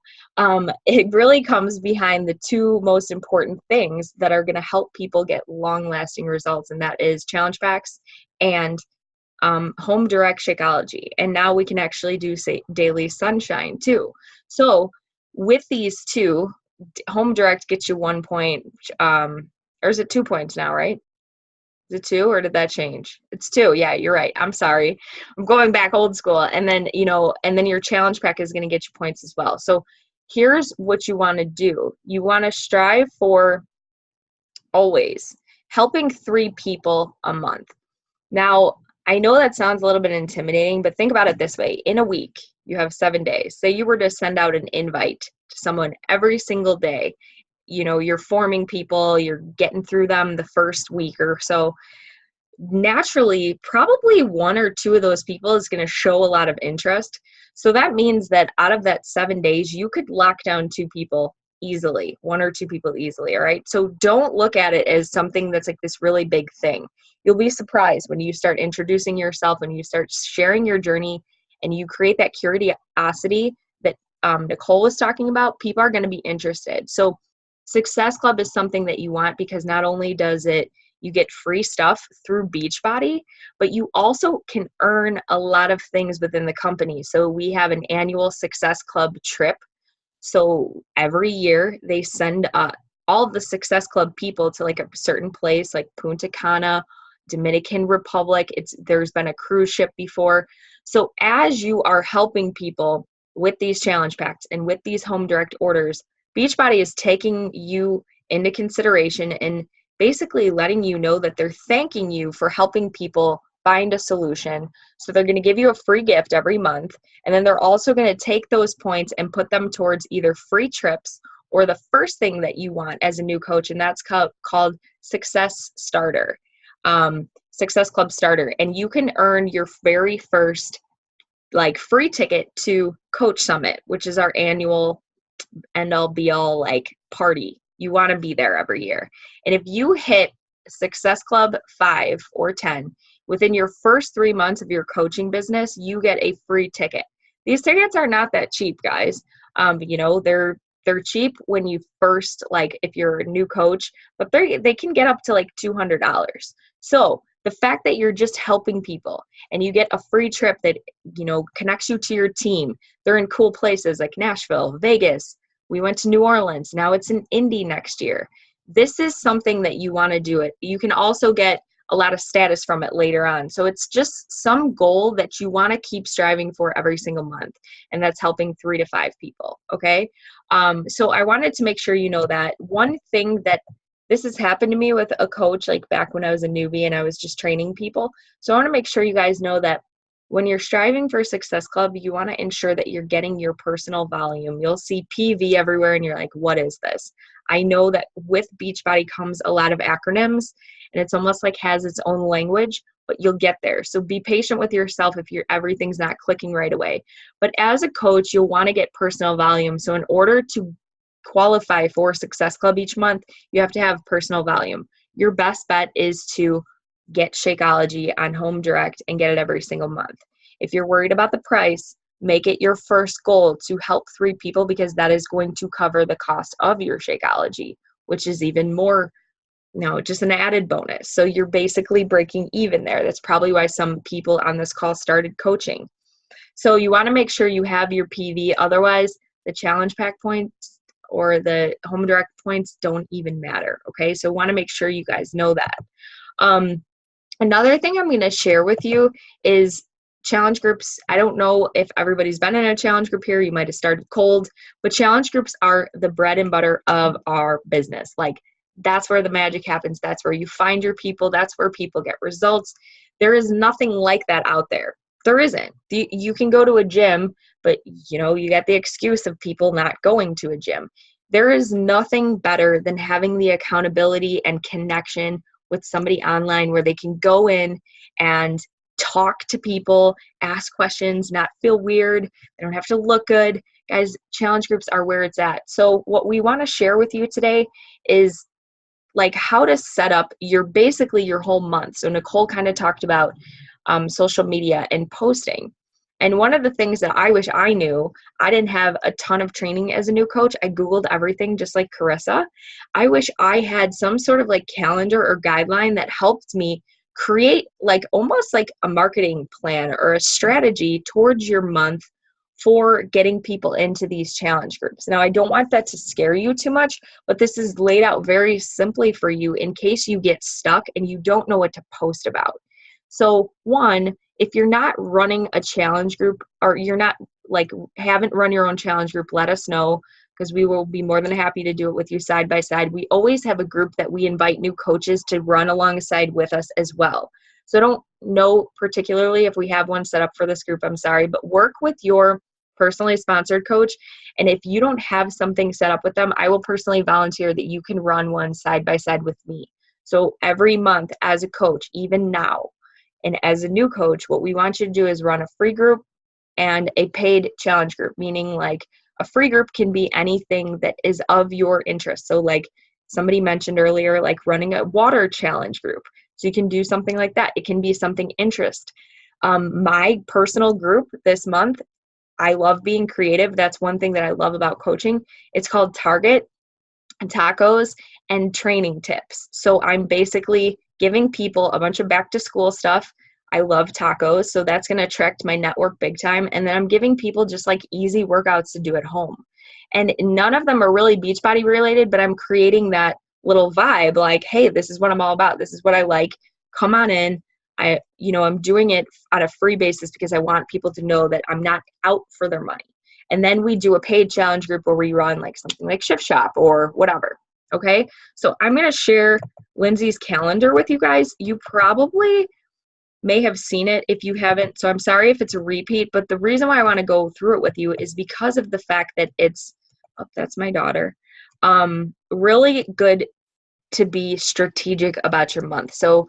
It really comes behind the two most important things that are going to help people get long-lasting results, and that is challenge packs and Home Direct Shakeology. And now we can actually do daily sunshine too. So with these two, Home Direct gets you 1 point, or is it 2 points now, right? Is it 2 or did that change? It's 2. Yeah, you're right. I'm sorry. I'm going back old school. And then, and then your challenge pack is going to get you points as well. So here's what you want to do. You want to strive for always helping 3 people a month. Now, I know that sounds a little bit intimidating, but think about it this way. In a week, you have 7 days. Say you were to send out an invite to someone every single day. You're forming people, you're getting through them the first week or so. Naturally, probably 1 or 2 of those people is going to show a lot of interest. So that means that out of that 7 days, you could lock down 2 people easily, 1 or 2 people easily. All right. So don't look at it as something that's like this really big thing. You'll be surprised when you start introducing yourself and you start sharing your journey and you create that curiosity that Nicole was talking about. People are going to be interested. So Success Club is something that you want because not only does you get free stuff through Beachbody, but you also can earn a lot of things within the company. So we have an annual Success Club trip. So every year they send all of the Success Club people to like a certain place like Punta Cana, Dominican Republic. There's been a cruise ship before. So as you are helping people with these challenge packs and with these Home Direct orders, Beachbody is taking you into consideration and basically letting you know that they're thanking you for helping people find a solution. So they're going to give you a free gift every month. And then they're also going to take those points and put them towards either free trips or the first thing that you want as a new coach. And that's called Success Starter, Success Club Starter. And you can earn your very first like free ticket to Coach Summit, which is our annual end all be all like party. You want to be there every year. And if you hit Success Club 5 or 10 within your first 3 months of your coaching business, you get a free ticket. These tickets are not that cheap, guys. They're cheap when you first, like if you're a new coach, but they can get up to like $200. So the fact that you're just helping people and you get a free trip that, connects you to your team. They're in cool places like Nashville, Vegas. We went to New Orleans. Now it's in Indy next year. This is something that you want to do it. You can also get a lot of status from it later on. So it's just some goal that you want to keep striving for every single month. And that's helping 3 to 5 people. Okay. So I wanted to make sure you know that. One thing that this has happened to me with a coach, like back when I was a newbie and I was just training people. So I want to make sure you guys know that when you're striving for Success Club, you want to ensure that you're getting your personal volume. You'll see PV everywhere and you're like, what is this? I know that with Beachbody comes a lot of acronyms and it's almost like has its own language, but you'll get there. So be patient with yourself if everything's not clicking right away. But as a coach, you'll want to get personal volume. So in order to qualify for Success Club each month, you have to have personal volume. Your best bet is to get Shakeology on Home Direct and get it every single month. If you're worried about the price, make it your first goal to help 3 people because that is going to cover the cost of your Shakeology, which is even more, just an added bonus. So you're basically breaking even there. That's probably why some people on this call started coaching. So you want to make sure you have your PV. Otherwise, the challenge pack points or the Home Direct points don't even matter. Okay. So want to make sure you guys know that. Another thing I'm going to share with you is challenge groups. I don't know if everybody's been in a challenge group here. You might have started cold, but challenge groups are the bread and butter of our business. Like that's where the magic happens. That's where you find your people. That's where people get results. There is nothing like that out there. There isn't. You can go to a gym, but you got the excuse of people not going to a gym. There is nothing better than having the accountability and connection with somebody online where they can go in and talk to people, ask questions, not feel weird. They don't have to look good. Guys, challenge groups are where it's at. So what we want to share with you today is like how to set up basically your whole month. So Nicole kind of talked about social media and posting. And one of the things that I wish I knew, I didn't have a ton of training as a new coach. I Googled everything just like Carissa. I wish I had some sort of like calendar or guideline that helped me create like almost like a marketing plan or a strategy towards your month for getting people into these challenge groups. Now, I don't want that to scare you too much, but this is laid out very simply for you in case you get stuck and you don't know what to post about. So one, if you're not running a challenge group or you're not like haven't run your own challenge group, let us know because we will be more than happy to do it with you side by side. We always have a group that we invite new coaches to run alongside with us as well. So I don't know particularly if we have one set up for this group, I'm sorry, but work with your personally sponsored coach. And if you don't have something set up with them, I will personally volunteer that you can run one side by side with me. So every month as a coach, even now, and as a new coach, what we want you to do is run a free group and a paid challenge group, meaning like a free group can be anything that is of your interest. So like somebody mentioned earlier, like running a water challenge group. So you can do something like that. It can be something interest. My personal group this month, I love being creative. That's one thing that I love about coaching. It's called Target Tacos and Training Tips. So I'm basically giving people a bunch of back to school stuff. I love tacos, so that's going to attract my network big time. And then I'm giving people just like easy workouts to do at home. And none of them are really Beachbody related, but I'm creating that little vibe like, hey, this is what I'm all about. This is what I like. Come on in. I'm doing it on a free basis because I want people to know that I'm not out for their money. And then we do a paid challenge group where we run like something like Shift Shop or whatever. Okay. So I'm going to share Lindsay's calendar with you guys. You probably may have seen it if you haven't. So I'm sorry if it's a repeat, but the reason why I want to go through it with you is because of the fact that that's my daughter. Really good to be strategic about your month. So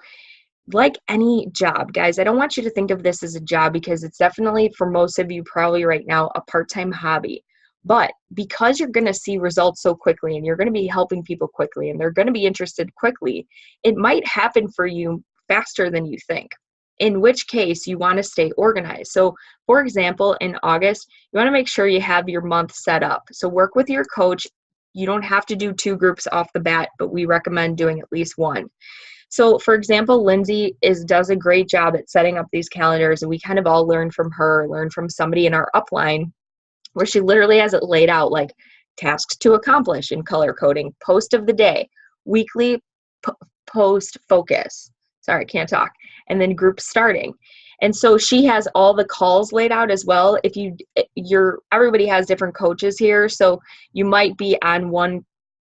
like any job, guys, I don't want you to think of this as a job because it's definitely for most of you probably right now a part-time hobby. But because you're going to see results so quickly and you're going to be helping people quickly and they're going to be interested quickly, it might happen for you faster than you think, in which case you want to stay organized. So for example, in August, you want to make sure you have your month set up. So work with your coach. You don't have to do 2 groups off the bat, but we recommend doing at least 1. So for example, Lindsay does a great job at setting up these calendars, and we kind of all learn from somebody in our upline where she literally has it laid out like tasks to accomplish in color coding, post of the day, weekly post focus. Sorry, can't talk. And then group starting. And so she has all the calls laid out as well. Everybody has different coaches here. So you might be on one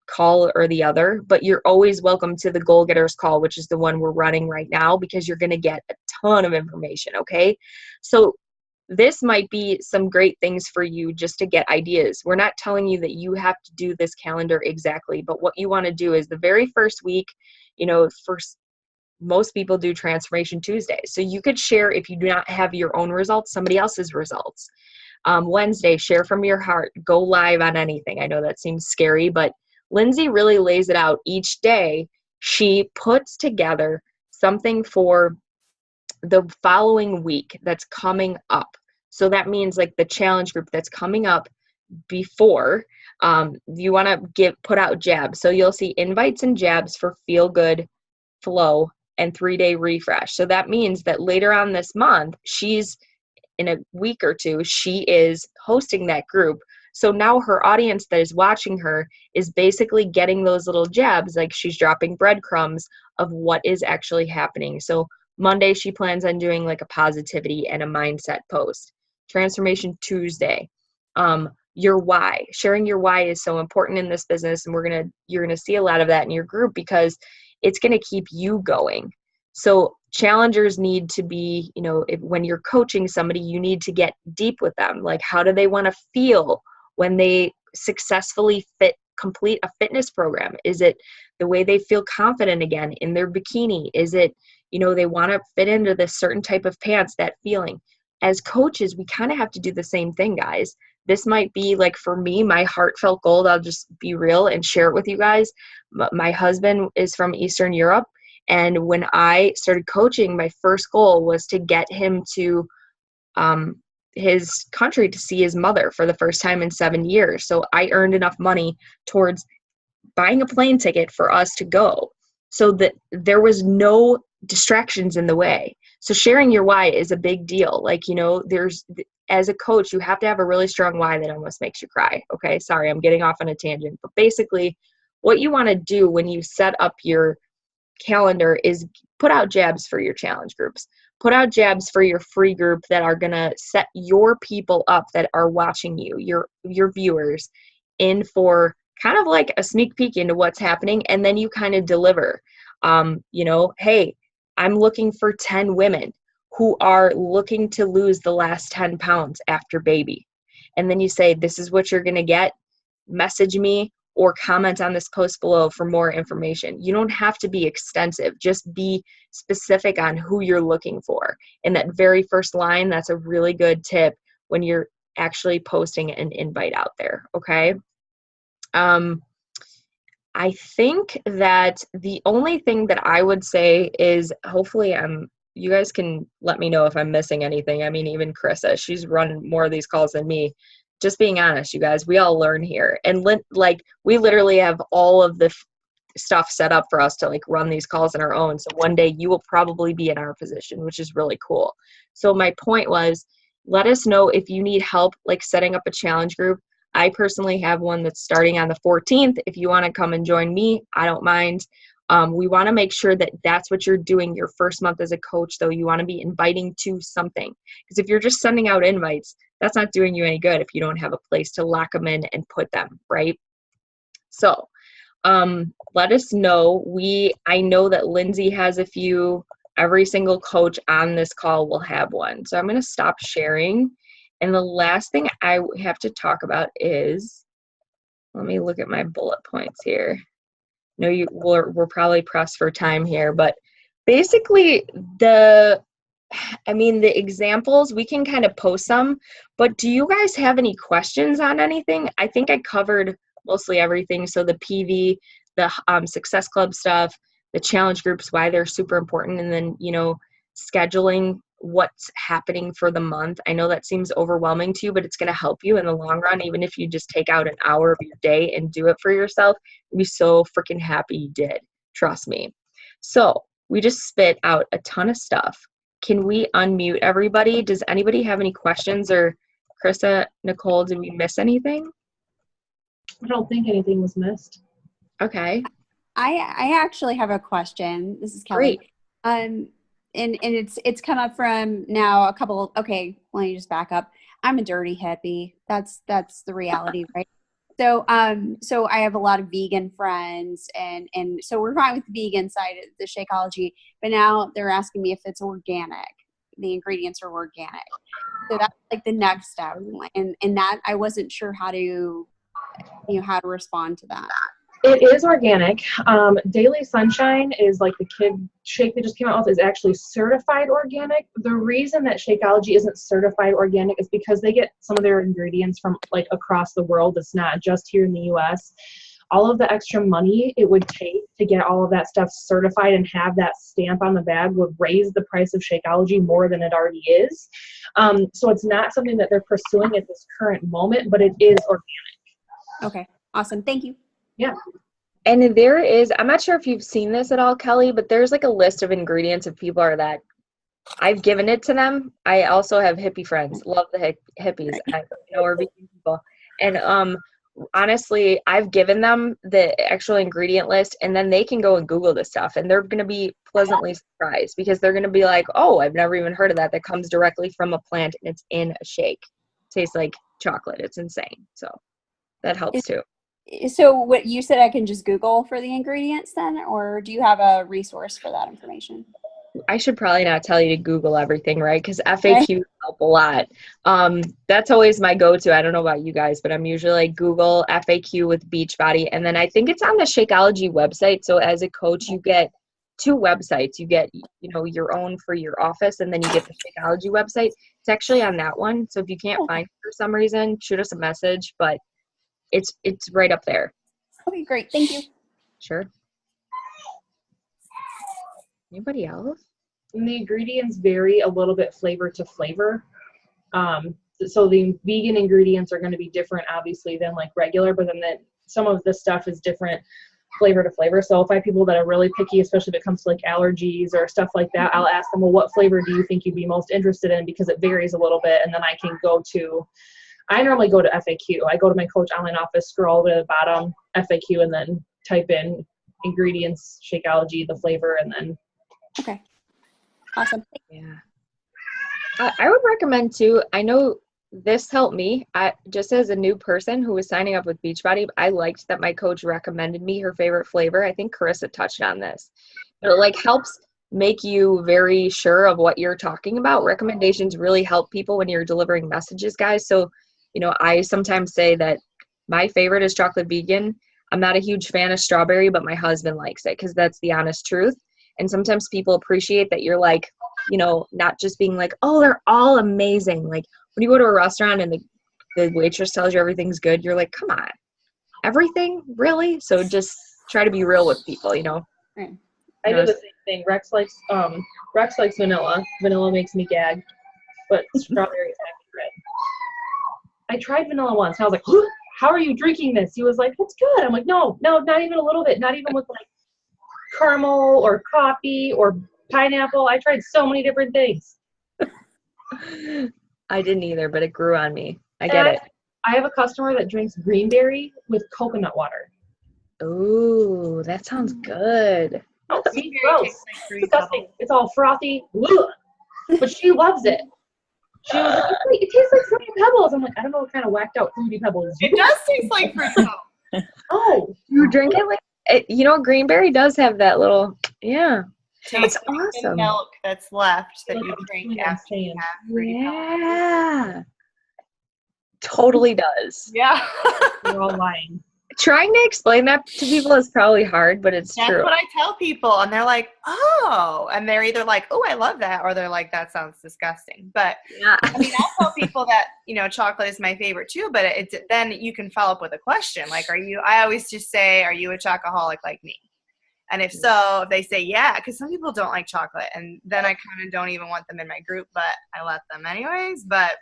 call or the other, but you're always welcome to the Goal Getters call, which is the one we're running right now, because you're going to get a ton of information. Okay. So this might be some great things for you just to get ideas. We're not telling you that you have to do this calendar exactly, but what you want to do is the very first week, most people do Transformation Tuesday. So you could share, if you do not have your own results, somebody else's results. Wednesday, share from your heart, go live on anything. I know that seems scary, but Lindsay really lays it out each day. She puts together something for the following week that's coming up. So that means like the challenge group that's coming up before you want to put out jabs. So you'll see invites and jabs for Feel Good, Flow, and 3-day refresh. So that means that later on this month, in a week or 2, she is hosting that group. So now her audience that is watching her is basically getting those little jabs, like she's dropping breadcrumbs of what is actually happening. So Monday, she plans on doing like a positivity and a mindset post. Transformation Tuesday, your why. Sharing your why is so important in this business, and you're gonna see a lot of that in your group because it's gonna keep you going. So challengers need to be, when you're coaching somebody, you need to get deep with them. Like, how do they want to feel when they successfully fit complete a fitness program? Is it the way they feel confident again in their bikini? Is it, they want to fit into this certain type of pants, that feeling? As coaches, we kind of have to do the same thing, guys. This might be like, for me, my heartfelt goal, I'll just be real and share it with you guys. My husband is from Eastern Europe. And when I started coaching, my first goal was to get him to his country to see his mother for the first time in 7 years. So I earned enough money towards buying a plane ticket for us to go, so that there was no distractions in the way. So sharing your why is a big deal. Like, as a coach, you have to have a really strong why that almost makes you cry. Okay, sorry, I'm getting off on a tangent. But basically, what you want to do when you set up your calendar is put out jabs for your challenge groups. Put out jabs for your free group that are going to set your people up that are watching you, your viewers, in for kind of like a sneak peek into what's happening. And then you kind of deliver, hey, I'm looking for 10 women who are looking to lose the last 10 pounds after baby. And then you say, this is what you're going to get. Message me or comment on this post below for more information. You don't have to be extensive. Just be specific on who you're looking for. In that very first line, that's a really good tip when you're actually posting an invite out there, okay? I think that the only thing that I would say is, hopefully you guys can let me know if I'm missing anything. I mean, even Carissa, she's run more of these calls than me. Just being honest, you guys, we all learn here. And we literally have all of the stuff set up for us to run these calls on our own. So one day you will probably be in our position, which is really cool. So my point was, let us know if you need help setting up a challenge group. I personally have one that's starting on the 14th. If you want to come and join me, I don't mind. We want to make sure that that's what you're doing your first month as a coach, though. You want to be inviting to something. Because if you're just sending out invites, that's not doing you any good if you don't have a place to lock them in and put them, right? So let us know. I know that Lindsay has a few. Every single coach on this call will have one. So I'm going to stop sharing. And the last thing I have to talk about is, let me look at my bullet points here. We're probably pressed for time here, but basically the examples, we can kind of post some, but do you guys have any questions on anything? I think I covered mostly everything. So the PV, the Success Club stuff, the challenge groups, why they're super important, and then, scheduling what's happening for the month. I know that seems overwhelming to you, but it's going to help you in the long run. Even if you just take out an hour of your day and do it for yourself, you'll be so freaking happy you did. Trust me. So we just spit out a ton of stuff. Can we unmute everybody? Does anybody have any questions? Or Carissa, Nicole, did we miss anything? I don't think anything was missed. Okay. I actually have a question. This is Kelly. Great. And it's come up from now a couple. Okay, let me just back up. I'm a dirty hippie. That's the reality, right? So I have a lot of vegan friends, and so we're fine with the vegan side of the Shakeology, but now they're asking me if it's organic. The ingredients are organic. So that's the next step, and that I wasn't sure how to respond to that. It is organic. Daily Sunshine is the kid shake they just came out with, is actually certified organic. The reason that Shakeology isn't certified organic is because they get some of their ingredients from across the world. It's not just here in the US. All of the extra money it would take to get all of that stuff certified and have that stamp on the bag would raise the price of Shakeology more than it already is. So it's not something that they're pursuing at this current moment, but it is organic. Okay, awesome. Thank you. Yeah. And there is, I'm not sure if you've seen this at all, Kelly, but there's a list of ingredients if people are that. I've given it to them. I also have hippie friends. Love the hippies. We're vegan people. And honestly, I've given them the actual ingredient list, and then they can go and Google this stuff, and they're going to be pleasantly surprised because they're going to be like, oh, I've never even heard of that. That comes directly from a plant, and it's in a shake. Tastes like chocolate. It's insane. So that helps too. So what you said, I can just Google for the ingredients then, or do you have a resource for that information? I should probably not tell you to Google everything, right? Because FAQs help a lot. That's always my go-to. I don't know about you guys, but I'm usually like Google FAQ with Beachbody. And then I think it's on the Shakeology website. So as a coach, you get 2 websites. You get, your own for your office, and then you get the Shakeology website. It's actually on that one. So if you can't find it for some reason, shoot us a message, but it's right up there. Okay, great. Thank you. Sure. Anybody else? And the ingredients vary a little bit flavor to flavor. So the vegan ingredients are going to be different, obviously, than like regular, but then some of the stuff is different flavor to flavor. So if I have people that are really picky, especially if it comes to like allergies or stuff like that, I'll ask them, well, what flavor do you think you'd be most interested in? Because it varies a little bit. And then I normally go to FAQ. I go to my Coach Online office, scroll to the bottom, FAQ, and then type in ingredients, Shakeology, the flavor, and then. Okay. Awesome. Yeah. I would recommend too, I know this helped me. Just as a new person who was signing up with Beachbody, I liked that my coach recommended me her favorite flavor. I think Carissa touched on this. It like helps make you very sure of what you're talking about. Recommendations really help people when you're delivering messages, guys. So, I sometimes say that my favorite is chocolate vegan. I'm not a huge fan of strawberry, but my husband likes it because that's the honest truth. And sometimes people appreciate that you're like, not just being like, oh, they're all amazing. Like when you go to a restaurant and the waitress tells you everything's good, you're like, come on, everything? Really? So just try to be real with people, Right. I do the same thing. Rex likes vanilla. Vanilla makes me gag, but strawberry is my favorite. I tried vanilla once, and I was like, how are you drinking this? He was like, it's good. I'm like, no, not even a little bit. Not even with like caramel or coffee or pineapple. I tried so many different things. I didn't either, but it grew on me. I get it. I have a customer that drinks greenberry with coconut water. Ooh, that sounds good. Oh, see, gross. Disgusting. It's all frothy. Ugh. But she loves it. She was like, it tastes like Fruity Pebbles. I'm like, I don't know what kind of whacked out Fruity Pebbles. It does taste like Fruity Pebbles. Oh. You drink it like, greenberry does have that little, yeah. It's awesome. The milk that's left that you drink after you have Fruity Pebbles. Yeah. Totally does. Yeah. We're all lying. Trying to explain that to people is probably hard, but it's That's true. what I tell people, and they're like, oh, and they're either like, oh, I love that, or they're like, that sounds disgusting. But Yeah. I mean, I tell people that, chocolate is my favorite too, but then you can follow up with a question. Like, I always just say, are you a chocoholic like me? And if so, if they say, yeah, because some people don't like chocolate, and then I kind of don't even want them in my group, but I let them anyways. But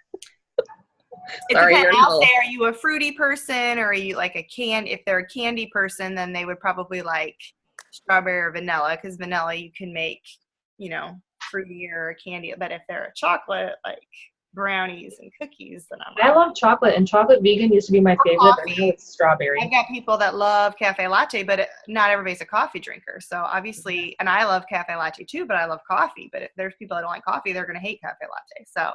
it depends. I'll say, are you a fruity person, or are you like if they're a candy person, then they would probably like strawberry or vanilla, because vanilla you can make, fruity or candy. But if they're a chocolate, like brownies and cookies, then I love chocolate, and chocolate vegan used to be my favorite, but now it's strawberry. I've got people that love cafe latte, but not everybody's a coffee drinker. So obviously, and I love cafe latte too, but I love coffee. But if there's people that don't like coffee, they're going to hate cafe latte. So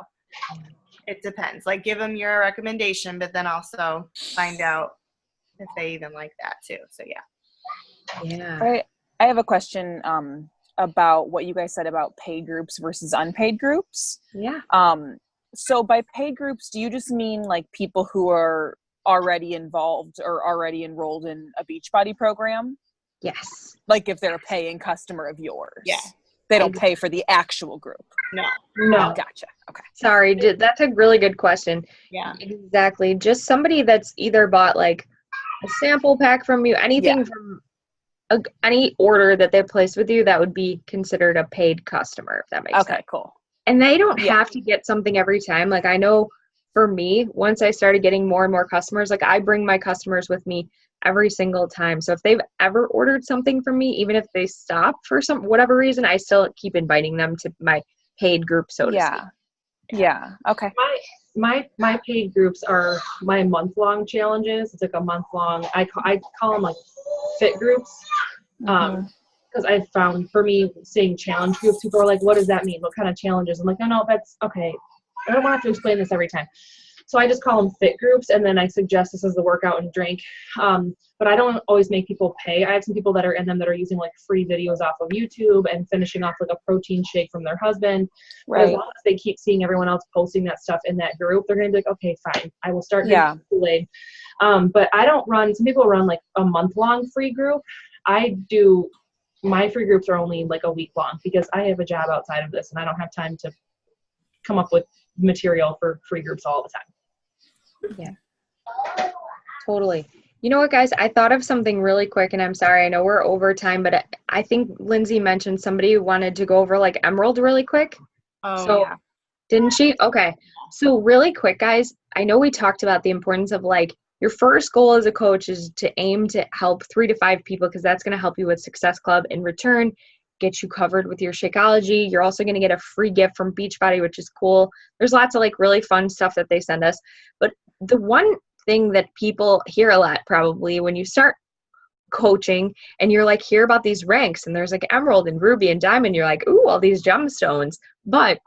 it depends. Like, give them your recommendation, but then also find out if they even like that too. So yeah. Yeah. I have a question about what you guys said about paid groups versus unpaid groups. Yeah. So by paid groups, do you just mean like people who are already involved or already enrolled in a Beachbody program? Yes. Like if they're a paying customer of yours? Yeah. They don't pay for the actual group? No. Gotcha. Okay. Sorry, that's a really good question. Yeah. Exactly. Just somebody that's either bought like a sample pack from you, anything from any order that they placed with you, that would be considered a paid customer, if that makes sense. Okay, cool. And they don't have to get something every time. Like I know for me, once I started getting more and more customers, like I bring my customers with me every single time. So if they've ever ordered something from me, even if they stop for whatever reason, I still keep inviting them to my paid group, so to speak. Yeah. Okay. My paid groups are my month-long challenges. It's like a month-long, I call them like fit groups. Because I've found, for me, seeing challenge groups, people are like, what does that mean? What kind of challenges? I'm like, no, that's okay. I don't want to have to explain this every time. So I just call them fit groups, and then I suggest this as the workout and drink. but I don't always make people pay. I have some people that are in them that are using like free videos off of YouTube and finishing off like a protein shake from their husband. But as long as they keep seeing everyone else posting that stuff in that group, they're going to be like, okay, fine, I will start drinking Kool-Aid. But I don't run, some people run like a month-long free group. My free groups are only like a week long because I have a job outside of this and I don't have time to come up with material for free groups all the time. Yeah, totally. You know what, guys? I thought of something really quick, and I'm sorry, I know we're over time, but I think Lindsay mentioned somebody wanted to go over like Emerald really quick. Oh, yeah. Didn't she? Okay. So really quick, guys, I know we talked about the importance of like your first goal as a coach is to aim to help 3 to 5 people because that's going to help you with Success Club. In return, get you covered with your Shakeology. You're also going to get a free gift from Beachbody, which is cool. There's lots of like really fun stuff that they send us. But the one thing that people hear a lot probably when you start coaching and you're like, hear about these ranks and there's like Emerald and Ruby and Diamond, you're like, ooh, all these gemstones. But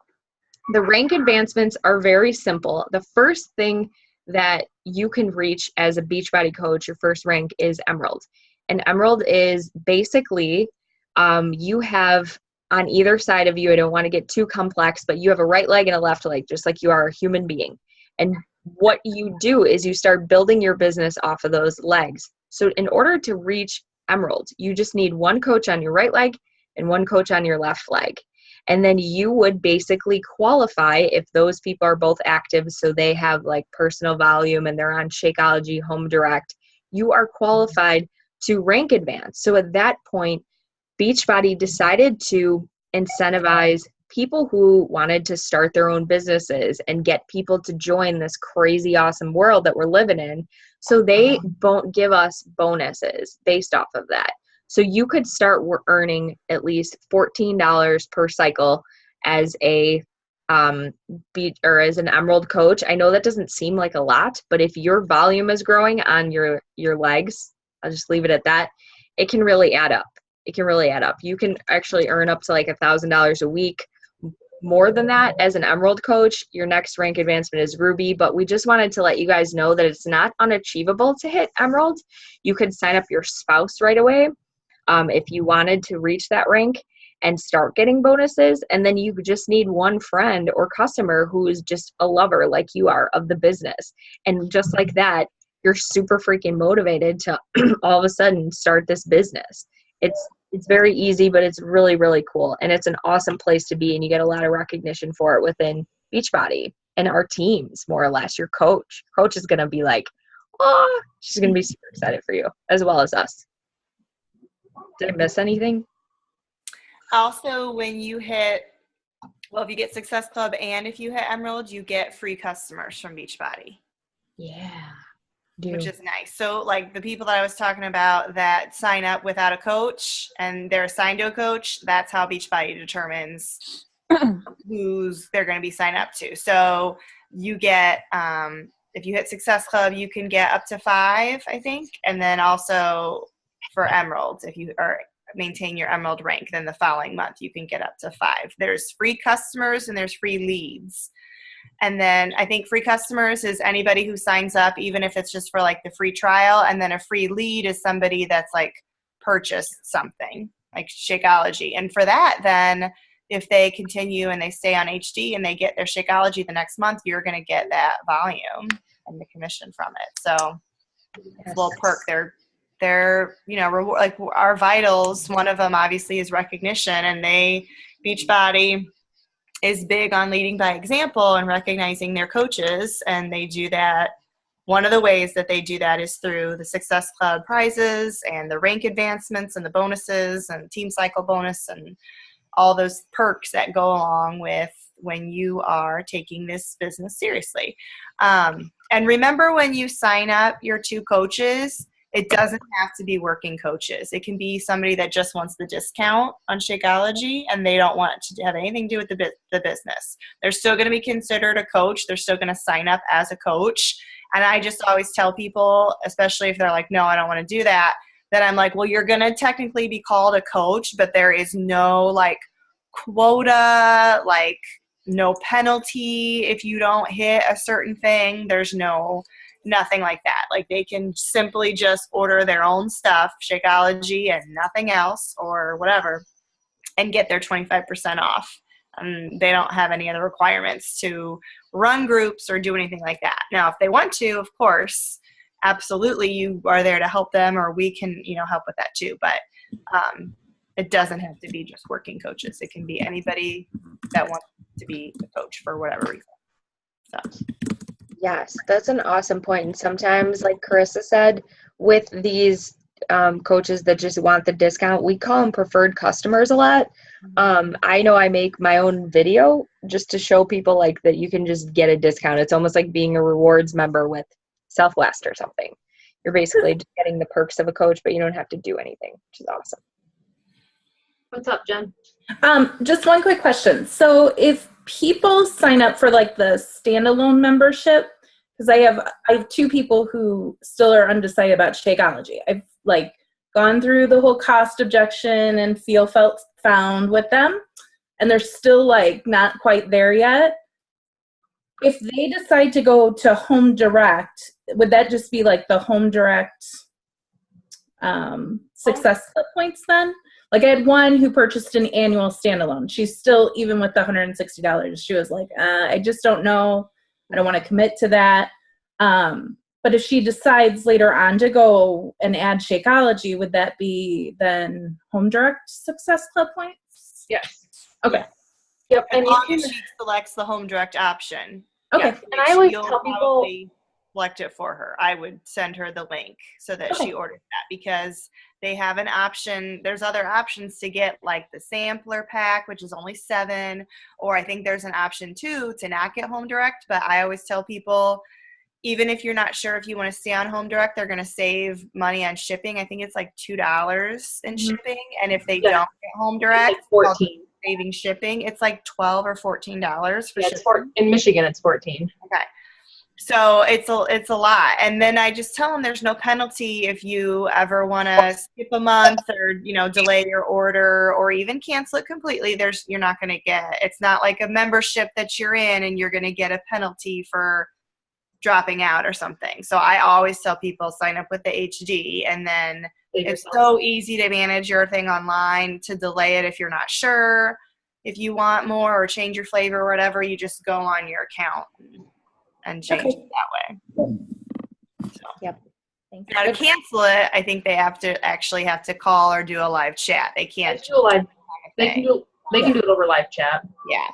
the rank advancements are very simple. The first thing that you can reach as a Beachbody coach, your first rank is Emerald. And Emerald is basically, you have on either side of you, I don't want to get too complex, but you have a right leg and a left leg, just like you are a human being. And what you do is you start building your business off of those legs. So in order to reach Emerald, you just need one coach on your right leg and one coach on your left leg. And then you would basically qualify if those people are both active, so they have like personal volume and they're on Shakeology, Home Direct, you are qualified to rank advance. So at that point, Beachbody decided to incentivize people who wanted to start their own businesses and get people to join this crazy awesome world that we're living in. So they give us bonuses based off of that. So you could start earning at least $14 per cycle as a as an Emerald coach. I know that doesn't seem like a lot, but if your volume is growing on your legs, I'll just leave it at that. It can really add up. It can really add up. You can actually earn up to like $1,000 a week. More than that, as an Emerald coach, your next rank advancement is Ruby, but we just wanted to let you guys know that it's not unachievable to hit Emerald. You could sign up your spouse right away if you wanted to reach that rank and start getting bonuses. And then you just need one friend or customer who is just a lover like you are of the business. And just like that, you're super freaking motivated to all of a sudden start this business. It's very easy, but it's really, really cool. And it's an awesome place to be. And you get a lot of recognition for it within Beachbody and our teams, more or less. Your coach is going to be like, oh, she's going to be super excited for you as well as us. Did I miss anything? Also, when you hit, if you get Success Club and if you hit Emerald, you get free customers from Beachbody. Yeah. Which is nice. So like the people that I was talking about that sign up without a coach and they're assigned to a coach, that's how Beachbody determines who's they're going to be signed up to. So you get, if you hit Success Club, you can get up to 5, I think. And then also for Emerald, if you maintain your Emerald rank, then the following month you can get up to 5. There's free customers and there's free leads. And then I think free customers is anybody who signs up, even if it's just for like the free trial. And then a free lead is somebody that's like purchased something like Shakeology. And for that, then if they continue and they stay on HD and they get their Shakeology the next month, you're going to get that volume and the commission from it. So it's a little perk. They're reward, like our vitals. One of them obviously is recognition, and Beachbody is big on leading by example and recognizing their coaches. And they do that. One of the ways that they do that is through the Success Club prizes and the rank advancements and the bonuses and team cycle bonus and all those perks that go along with when you are taking this business seriously. And remember, when you sign up your 2 coaches, it doesn't have to be working coaches. It can be somebody that just wants the discount on Shakeology and they don't want it to have anything to do with the business. They're still going to be considered a coach. They're still going to sign up as a coach. And I just always tell people, especially if they're like, no, I don't want to do that, then I'm like, well, you're going to technically be called a coach, but there is no like quota, like no penalty if you don't hit a certain thing. There's no nothing like that. Like they can simply just order their own stuff, Shakeology and nothing else or whatever, and get their 25% off. They don't have any other requirements to run groups or do anything like that. Now, if they want to, of course, absolutely, you are there to help them, or we can, help with that too. But it doesn't have to be just working coaches. It can be anybody that wants to be a coach for whatever reason. So. Yes, that's an awesome point. And sometimes, like Carissa said, with these coaches that just want the discount, we call them preferred customers a lot. I know I make my own video just to show people like that you can just get a discount. It's almost like being a rewards member with Southwest or something. You're basically just getting the perks of a coach, but you don't have to do anything, which is awesome. What's up, Jen? Just one quick question. So if people sign up for like the standalone membership, because I have two people who still are undecided about Shakeology. I've like gone through the whole cost objection and found with them, and they're still like not quite there yet. If they decide to go to Home Direct, would that just be like the Home Direct Success Club points then? Like I had one who purchased an annual standalone. She's still, even with the $160, she was like, I just don't know. I don't want to commit to that. But if she decides later on to go and add Shakeology, would that be then Home Direct Success Club points? Yes. Okay. Yep. As And long as she selects the Home Direct option. Okay. Yeah, And I always you'll tell people, probably select it for her. I would send her the link so that Okay. she orders that, because they have an option. There's other options to get, like the sampler pack, which is only $7, or I think there's an option too to not get Home Direct. But I always tell people, even if you're not sure if you want to stay on Home Direct, they're going to save money on shipping. I think it's like $2 in shipping. And if they don't get Home Direct, it's like 14. saving shipping, it's like $12 or $14 for Yeah, shipping. in Michigan, it's 14. Okay. So it's a lot. And then I just tell them there's no penalty if you ever want to skip a month or, delay your order or even cancel it completely. You're not going to it's not like a membership that you're in and you're going to get a penalty for dropping out or something. So I always tell people sign up with the HD, and then it's so easy to manage your thing online, to delay it if you're not sure. If you want more or change your flavor or whatever, you just go on your account and change it that way. So. Yep. Thank you. Now to cancel it, I think they have to call or do a live chat. They can't do a live. They can do it over live chat. Yeah.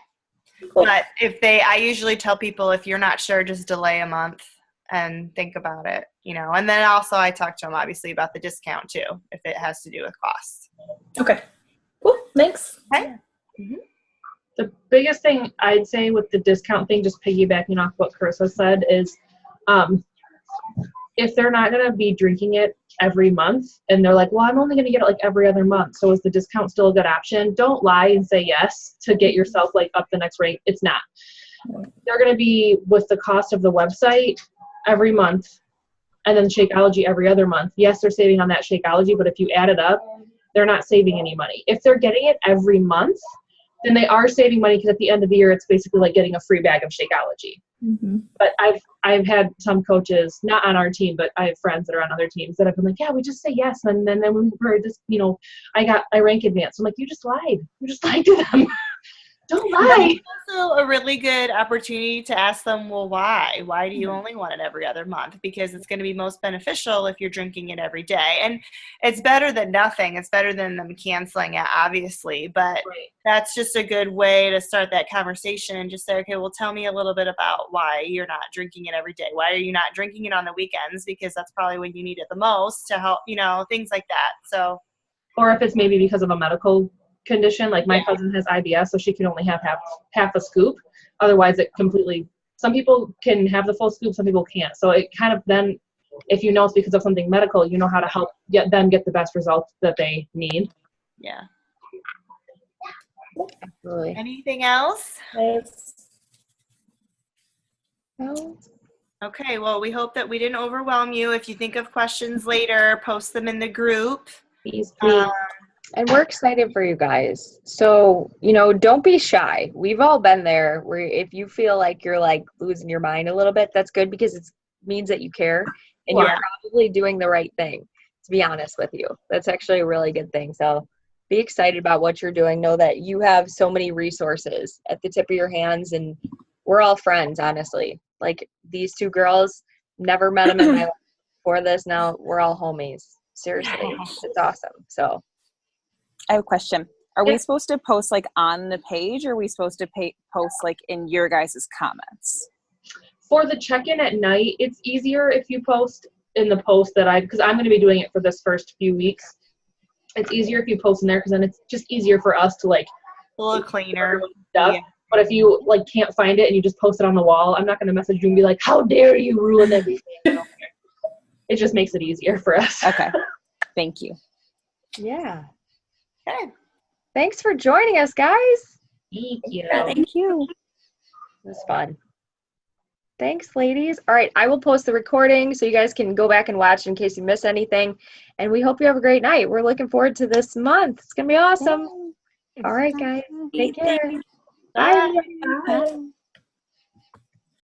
Cool. But I usually tell people, if you're not sure, just delay a month and think about it, And then also I talk to them obviously about the discount too, if it has to do with cost. Okay. Cool. Thanks. Okay. Mm-hmm. The biggest thing I'd say with the discount thing, just piggybacking off what Carissa said, is if they're not going to be drinking it every month and they're like, well, I'm only going to get it like every other month, so is the discount still a good option? Don't lie and say yes to get yourself like up the next rate. It's not. They're going to be with the cost of the website every month and then Shakeology every other month. Yes, they're saving on that Shakeology, but if you add it up, they're not saving any money. If they're getting it every month, then they are saving money, because at the end of the year, it's basically like getting a free bag of Shakeology. Mm-hmm. But I've had some coaches, not on our team, but I have friends that are on other teams that have been like, yeah, we just say yes. And then when we're just, I rank advanced. I'm like, you just lied. You just lied to them. Don't lie. It's also a really good opportunity to ask them, well, why? Why do you only want it every other month? Because it's going to be most beneficial if you're drinking it every day. And it's better than nothing. It's better than them canceling it, obviously. But that's just a good way to start that conversation and just say, okay, well, tell me a little bit about why you're not drinking it every day. Why are you not drinking it on the weekends? Because that's probably when you need it the most to help, things like that. So, or if it's maybe because of a medical condition, like my cousin has IBS, so she can only have half a scoop. Otherwise, it completely. Some people can have the full scoop, some people can't. So it kind of then, if it's because of something medical, you know how to help them get the best results that they need. Yeah. Absolutely. Anything else? No. Okay, well, we hope that we didn't overwhelm you. If you think of questions later, post them in the group. Please. And we're excited for you guys. So, don't be shy. We've all been there where if you feel like you're like losing your mind a little bit, that's good, because means that you care, and Wow. you're probably doing the right thing, to be honest with you. That's actually a really good thing. So be excited about what you're doing. Know that you have so many resources at the tip of your hands, and we're all friends, honestly. Like these two girls, never met them in my life before this. Now we're all homies. Seriously, it's awesome. So I have a question. Are Yeah. we supposed to post like on the page, or are we supposed to post like in your guys' comments? For the check-in at night, it's easier if you post in the post that because I'm going to be doing it for this first few weeks. It's easier if you post in there because then it's just easier for us to like A little cleaner. stuff. Yeah. But if you like can't find it and you just post it on the wall, I'm not going to message you and be like, "How dare you ruin everything?" It just makes it easier for us. Okay. Thank you. yeah. Okay. Thanks for joining us, guys. Thank you. Thank you. It was fun. Thanks, ladies. All right, I will post the recording so you guys can go back and watch in case you miss anything. And we hope you have a great night. We're looking forward to this month. It's going to be awesome. All right, guys. Take care. Bye. Bye.